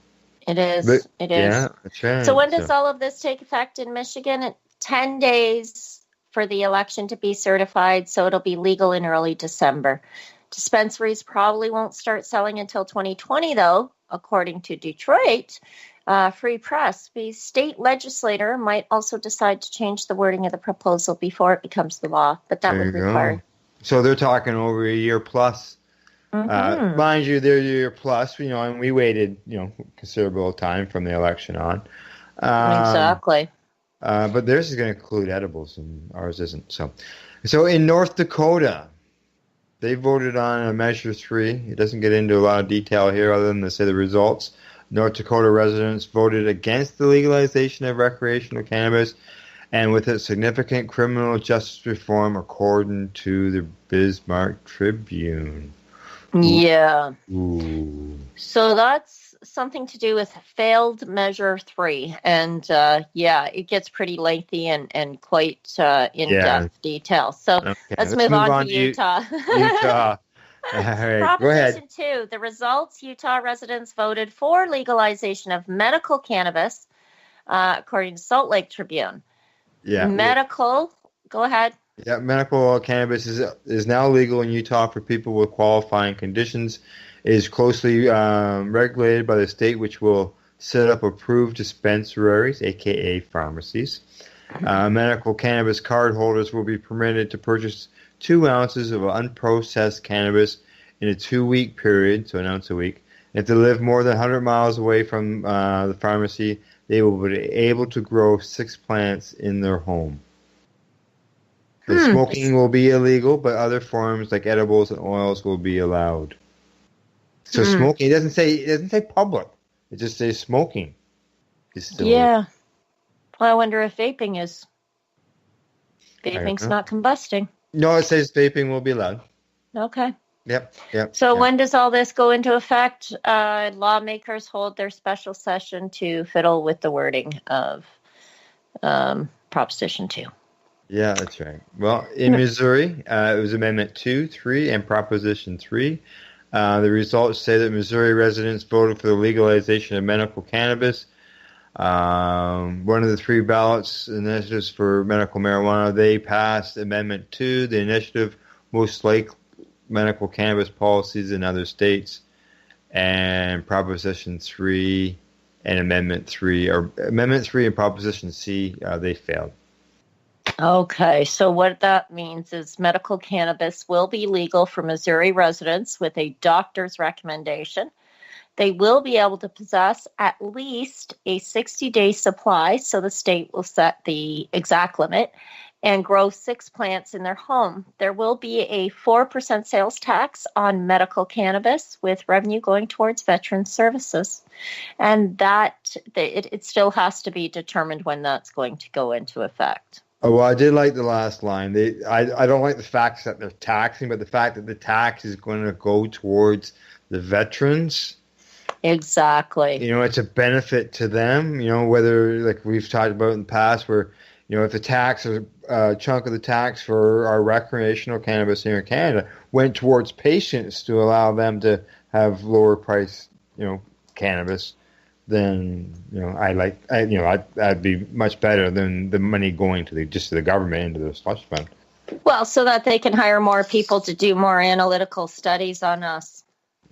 S1: It is. It is.
S9: Yeah, that's right.
S1: So when does all of this take effect in Michigan? 10 days for the election to be certified, so it'll be legal in early December. Dispensaries probably won't start selling until 2020, though, according to Detroit Free Press. The state legislator might also decide to change the wording of the proposal before it becomes the law, but that would require...
S9: So they're talking over a year plus. Mind you, they're a year plus, and we waited, considerable time from the election on.
S1: Exactly.
S9: But theirs is going to include edibles, and ours isn't. So in North Dakota, they voted on Measure 3. It doesn't get into a lot of detail here other than to say the results. North Dakota residents voted against the legalization of recreational cannabis, and with a significant criminal justice reform, according to the Bismarck Tribune.
S1: Yeah.
S9: Ooh.
S1: So that's something to do with failed Measure 3. And, it gets pretty lengthy and quite in-depth detail. So let's move on to Utah.
S9: Utah. All right, go ahead.
S1: Proposition 2, the results, Utah residents voted for legalization of medical cannabis, according to Salt Lake Tribune.
S9: Yeah.
S1: Go ahead.
S9: Yeah, medical cannabis is now legal in Utah for people with qualifying conditions. It is closely regulated by the state, which will set up approved dispensaries, aka pharmacies. Medical cannabis card holders will be permitted to purchase 2 ounces of unprocessed cannabis in a 2-week period, so an ounce a week. If they live more than 100 miles away from the pharmacy, they will be able to grow 6 plants in their home. Smoking will be illegal, but other forms like edibles and oils will be allowed. So smoking, it doesn't say public. It just says smoking is still
S1: illegal. Well, I wonder if vaping is. Vaping's not combusting.
S9: No, it says vaping will be allowed.
S1: Okay.
S9: Yep.
S1: So when does all this go into effect? Lawmakers hold their special session to fiddle with the wording of Proposition 2.
S9: Yeah, that's right. Well, in Missouri, it was Amendment 2, 3, and Proposition 3. The results say that Missouri residents voted for the legalization of medical cannabis. One of the 3 ballots initiatives for medical marijuana, they passed Amendment 2. The initiative most like medical cannabis policies in other states. And Proposition 3 and Amendment 3, or Amendment 3 and Proposition C, they failed.
S1: Okay, so what that means is medical cannabis will be legal for Missouri residents with a doctor's recommendation. They will be able to possess at least a 60-day supply, so the state will set the exact limit, and grow 6 plants in their home. There will be a 4% sales tax on medical cannabis, with revenue going towards veteran services. And that it still has to be determined when that's going to go into effect.
S9: Oh, well, I did like the last line. I don't like the fact that they're taxing, but the fact that the tax is going to go towards the veterans.
S1: Exactly.
S9: You know, it's a benefit to them, you know, whether, like we've talked about in the past, where, you know, if the tax or a chunk of the tax for our recreational cannabis here in Canada went towards patients to allow them to have lower price, you know, cannabis, then, you know, I'd be much better than the money going to the government into the slush fund.
S1: Well, so that they can hire more people to do more analytical studies on us,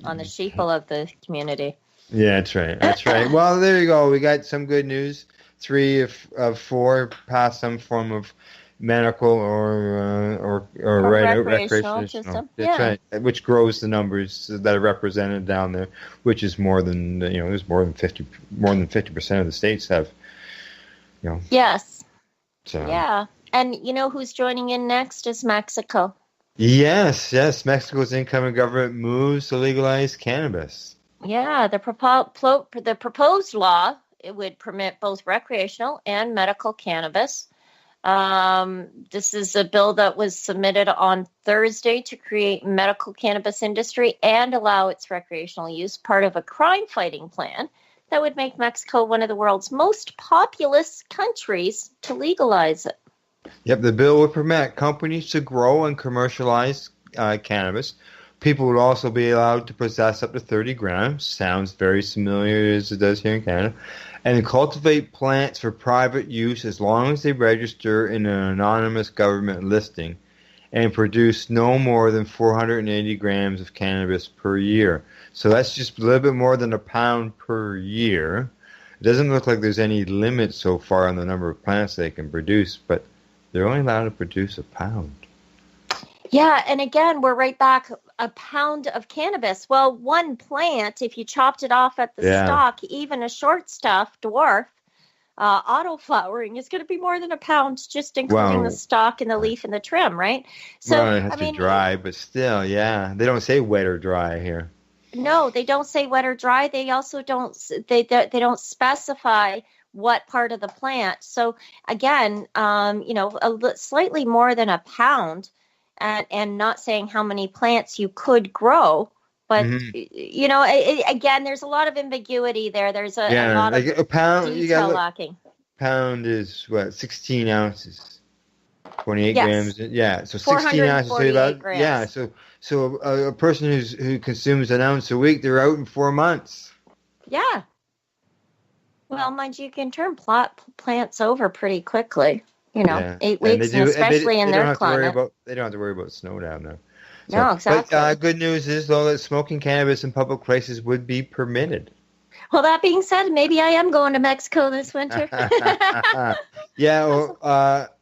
S1: on the sheeple of the community.
S9: Yeah, that's right. That's right. Well, there you go. We got some good news. 3 of 4 pass some form of medical or recreational system. That's right. Which grows the numbers that are represented down there, which is more than, you know, there's more than 50% of the states have, you know.
S1: Yes.
S9: So.
S1: Yeah. And you know who's joining in next is Mexico.
S9: Yes. Mexico's incoming government moves to legalize cannabis.
S1: Yeah, the proposed law, it would permit both recreational and medical cannabis. This is a bill that was submitted on Thursday to create medical cannabis industry and allow its recreational use, part of a crime-fighting plan that would make Mexico one of the world's most populous countries to legalize it.
S9: Yep, the bill would permit companies to grow and commercialize cannabis. People would also be allowed to possess up to 30 grams. Sounds very similar as it does here in Canada. And cultivate plants for private use as long as they register in an anonymous government listing and produce no more than 480 grams of cannabis per year. So that's just a little bit more than a pound per year. It doesn't look like there's any limit so far on the number of plants they can produce, but they're only allowed to produce a pound.
S1: Yeah, and again, we're right back, a pound of cannabis. Well, one plant, if you chopped it off at the stalk, even a short stuff, dwarf, auto-flowering is going to be more than a pound, just including the stalk and the leaf and the trim, right? So,
S9: well, it has to be dry, but still, yeah. They don't say wet or dry here.
S1: No, they don't say wet or dry. They also don't specify what part of the plant. So, again, slightly more than a pound. And not saying how many plants you could grow, but you know, again, there's a lot of ambiguity there. There's a lot of
S9: a pound,
S1: detail lacking.
S9: Pound is what, 16 ounces, 28 grams. Yeah, so 16 ounces.
S1: Grams.
S9: Yeah, so a person who consumes an ounce a week, they're out in 4 months.
S1: Yeah. Well, mind you, can turn plants over pretty quickly. You know, 8 weeks, and especially in their climate.
S9: They don't have to worry about snow down there.
S1: So, no, exactly.
S9: But good news is, though, that smoking cannabis in public places would be permitted.
S1: Well, that being said, maybe I am going to Mexico this winter.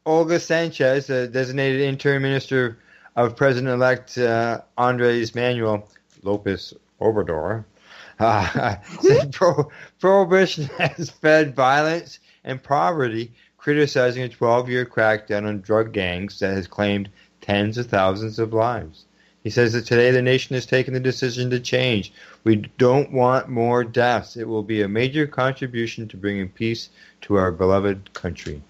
S9: Olga Sanchez, the designated interim minister of President-elect Andres Manuel Lopez Obrador, said prohibition has fed violence and poverty, criticizing a 12-year crackdown on drug gangs that has claimed tens of thousands of lives. He says that today the nation has taken the decision to change. We don't want more deaths. It will be a major contribution to bringing peace to our beloved country.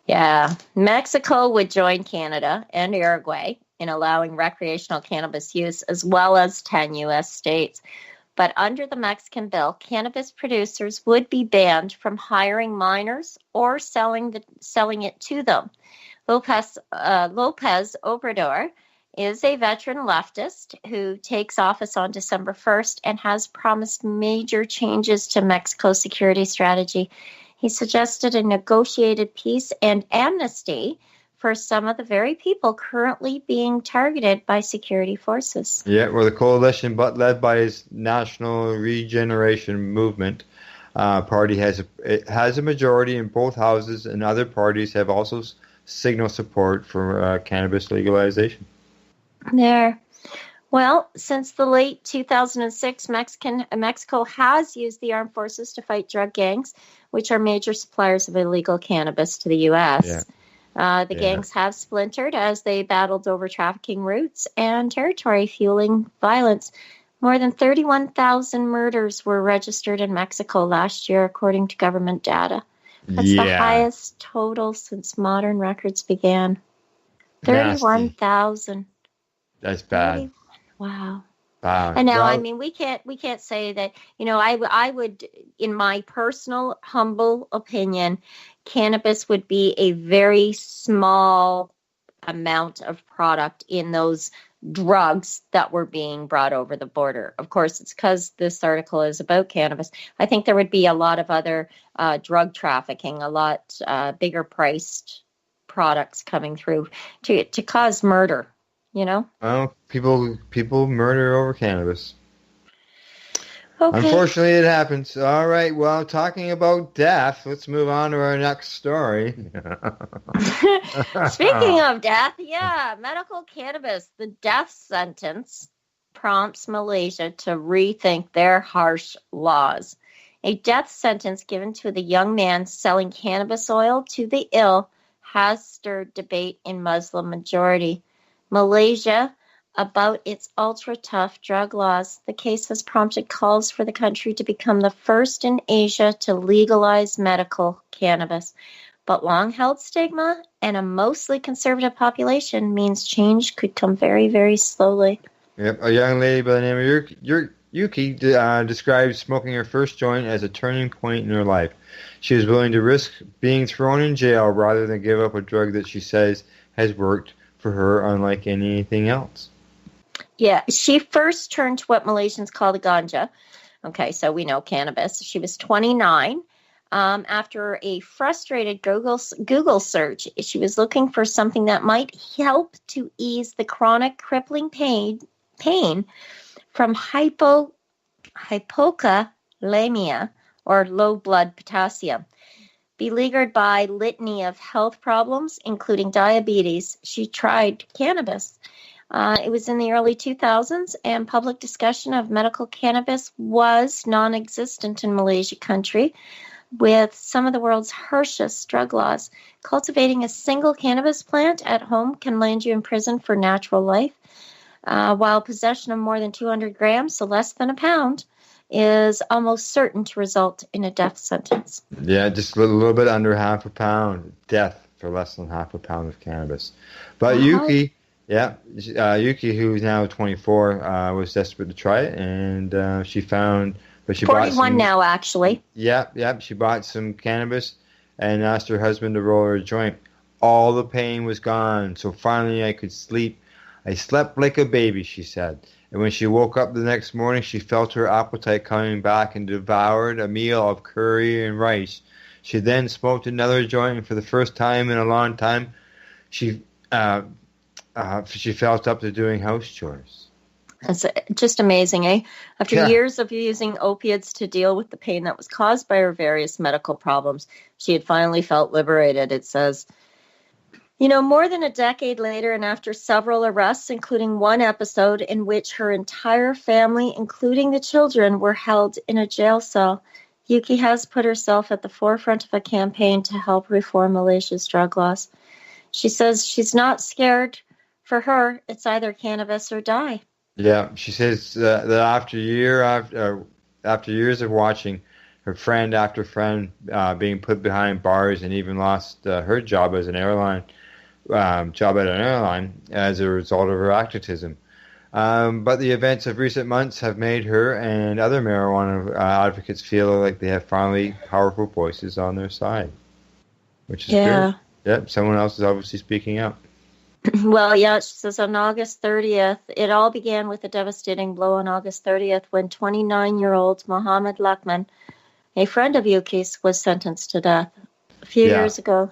S1: Yeah, Mexico would join Canada and Uruguay in allowing recreational cannabis use, as well as 10 U.S. states. But under the Mexican bill, cannabis producers would be banned from hiring minors or selling it to them. Lopez Obrador is a veteran leftist who takes office on December 1st and has promised major changes to Mexico's security strategy. He suggested a negotiated peace and amnesty for some of the very people currently being targeted by security forces.
S9: Yeah, well, the coalition, led by his National Regeneration Movement party, has a majority in both houses, and other parties have also signaled support for cannabis legalization.
S1: There. Well, since the late 2006, Mexico has used the armed forces to fight drug gangs, which are major suppliers of illegal cannabis to the U.S. The gangs have splintered as they battled over trafficking routes and territory, fueling violence. More than 31,000 murders were registered in Mexico last year, according to government data. That's the highest total since modern records began. 31,000.
S9: That's bad.
S1: Wow.
S9: Wow.
S1: And now, I mean, we can't say that, I would, in my personal, humble opinion, cannabis would be a very small amount of product in those drugs that were being brought over the border. Of course, it's because this article is about cannabis. I think there would be a lot of other drug trafficking, a lot bigger priced products coming through to cause murder.
S9: Well, people murder over cannabis.
S1: Okay.
S9: Unfortunately, it happens. All right. Well, talking about death, let's move on to our next story.
S1: Speaking of death, medical cannabis. The death sentence prompts Malaysia to rethink their harsh laws. A death sentence given to the young man selling cannabis oil to the ill has stirred debate in Muslim majority Malaysia about its ultra-tough drug laws. The case has prompted calls for the country to become the first in Asia to legalize medical cannabis. But long-held stigma and a mostly conservative population means change could come very, very slowly.
S9: Yep, a young lady by the name of Yuki described smoking her first joint as a turning point in her life. She was willing to risk being thrown in jail rather than give up a drug that she says has worked for her unlike anything else.
S1: Yeah, she first turned to what Malaysians call the ganja. Okay, so we know cannabis. She was 29. After a frustrated Google search, she was looking for something that might help to ease the chronic crippling pain from hypokalemia, or low blood potassium. Beleaguered by litany of health problems, including diabetes, she tried cannabis. It was in the early 2000s, and public discussion of medical cannabis was non-existent in Malaysia country, with some of the world's harshest drug laws. Cultivating a single cannabis plant at home can land you in prison for natural life, while possession of more than 200 grams, so less than a pound, is almost certain to result in a death sentence.
S9: Yeah, just a little bit under half a pound. Death for less than half a pound of cannabis. But Yuki, who's now 24, was desperate to try it, and she found... But she
S1: 41
S9: bought some,
S1: now, actually.
S9: Yeah, she bought some cannabis and asked her husband to roll her a joint. All the pain was gone, so finally I could sleep. I slept like a baby, she said. And when she woke up the next morning, she felt her appetite coming back and devoured a meal of curry and rice. She then smoked another joint, and for the first time in a long time, she felt up to doing house chores.
S1: That's just amazing, eh? After years of using opiates to deal with the pain that was caused by her various medical problems, she had finally felt liberated, it says. More than a decade later, and after several arrests, including one episode in which her entire family, including the children, were held in a jail cell, Yuki has put herself at the forefront of a campaign to help reform Malaysia's drug laws. She says she's not scared. For her, it's either cannabis or die.
S9: Yeah, she says that after years of watching her friend after friend being put behind bars and even lost her job at an airline as a result of her activism. But the events of recent months have made her and other marijuana advocates feel like they have finally powerful voices on their side, which is good. Yep, someone else is obviously speaking out.
S1: Well, she says on August 30th, it all began with a devastating blow on August 30th when 29-year-old Muhammad Lakman, a friend of Yuki's, was sentenced to death a few years ago.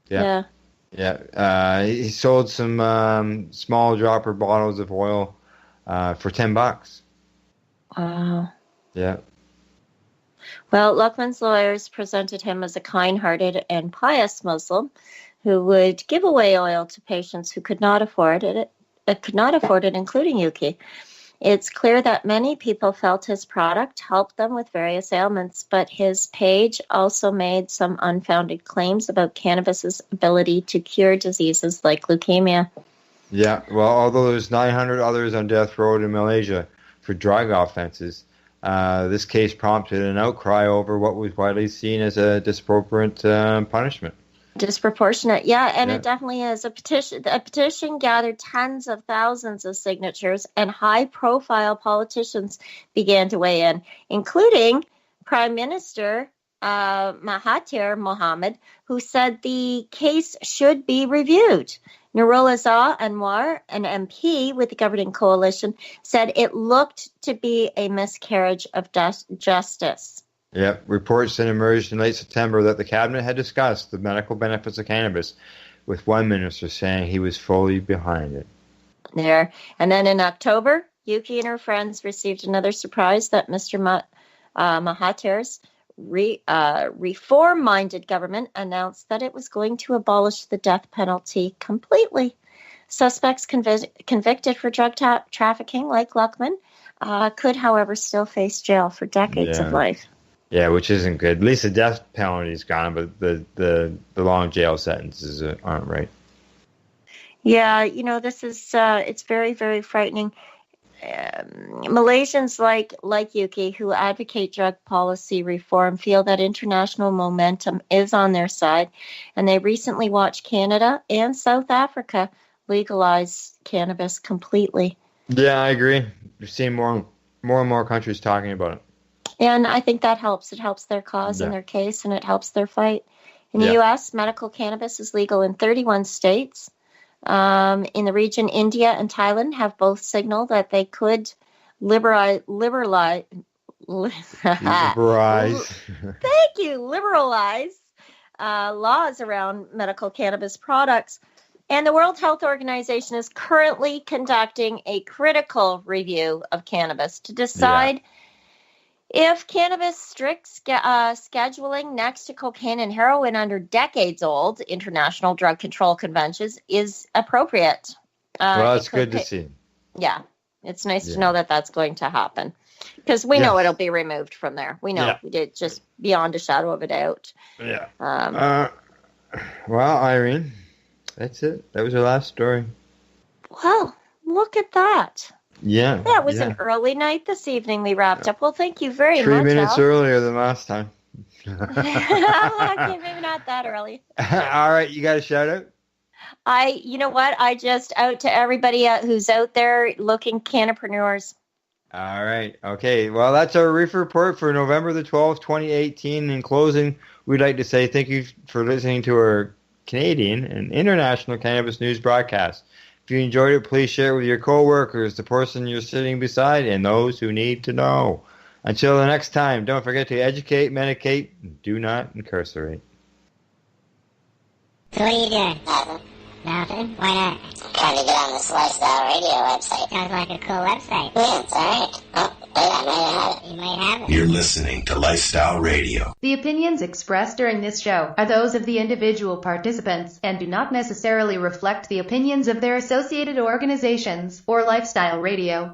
S9: Yeah. He sold some small dropper bottles of oil for $10.
S1: Wow.
S9: Yeah.
S1: Well, Lakman's lawyers presented him as a kind-hearted and pious Muslim who would give away oil to patients who could not afford it, including Yuki. It's clear that many people felt his product helped them with various ailments, but his page also made some unfounded claims about cannabis's ability to cure diseases like leukemia.
S9: Yeah, well, although there's 900 others on death row in Malaysia for drug offenses, this case prompted an outcry over what was widely seen as a disproportionate punishment.
S1: Disproportionate, yeah, and it definitely is. A petition gathered tens of thousands of signatures, and high-profile politicians began to weigh in, including Prime Minister Mahathir Mohamad, who said the case should be reviewed. Nurul Azza Anwar, an MP with the governing coalition, said it looked to be a miscarriage of justice.
S9: Yep, reports then emerged in late September that the cabinet had discussed the medical benefits of cannabis, with one minister saying he was fully behind it.
S1: There. And then in October, Yuki and her friends received another surprise that Mr. Mahathir's reform-minded government announced that it was going to abolish the death penalty completely. Suspects convicted for drug trafficking, like Luckman, could, however, still face jail for decades of life.
S9: Yeah, which isn't good. At least the death penalty is gone, but the long jail sentences aren't right.
S1: Yeah, this is it's very, very frightening. Malaysians like Yuki, who advocate drug policy reform, feel that international momentum is on their side, and they recently watched Canada and South Africa legalize cannabis completely.
S9: Yeah, I agree. We're seeing more and more countries talking about it.
S1: And I think that helps. It helps their cause and their case, and it helps their fight. In the U.S., medical cannabis is legal in 31 states. In the region, India and Thailand have both signaled that they could liberalize laws around medical cannabis products. And the World Health Organization is currently conducting a critical review of cannabis to decide if cannabis strict scheduling next to cocaine and heroin under decades-old international drug control conventions is appropriate.
S9: Well, that's good to see.
S1: Yeah, it's nice to know that that's going to happen, because we know it'll be removed from there. We know it just beyond a shadow of a doubt.
S9: Yeah. Well, Irene, that's it. That was our last story.
S1: Well, look at that.
S9: Yeah.
S1: That was an early night this evening we wrapped up. Well, thank you very much,
S9: 3 minutes earlier than last time.
S1: Okay, maybe not that early.
S9: All right, you got a shout out?
S1: You know what? I just out to everybody who's out there looking cannapreneurs.
S9: All right. Okay. Well, that's our Reefer Report for November the 12th, 2018. In closing, we'd like to say thank you for listening to our Canadian and international cannabis news broadcast. If you enjoyed it, please share it with your coworkers, the person you're sitting beside, and those who need to know. Until the next time, don't forget to educate, medicate, and do not incarcerate.
S3: So what are you doing? Nothing. Why not?
S4: Trying to get on this Lifestyle Radio website.
S3: Sounds like a cool website.
S4: Yeah, it's alright. Oh, wait, I might have it.
S3: You might have it.
S11: You're listening to Lifestyle Radio.
S5: The opinions expressed during this show are those of the individual participants and do not necessarily reflect the opinions of their associated organizations or Lifestyle Radio.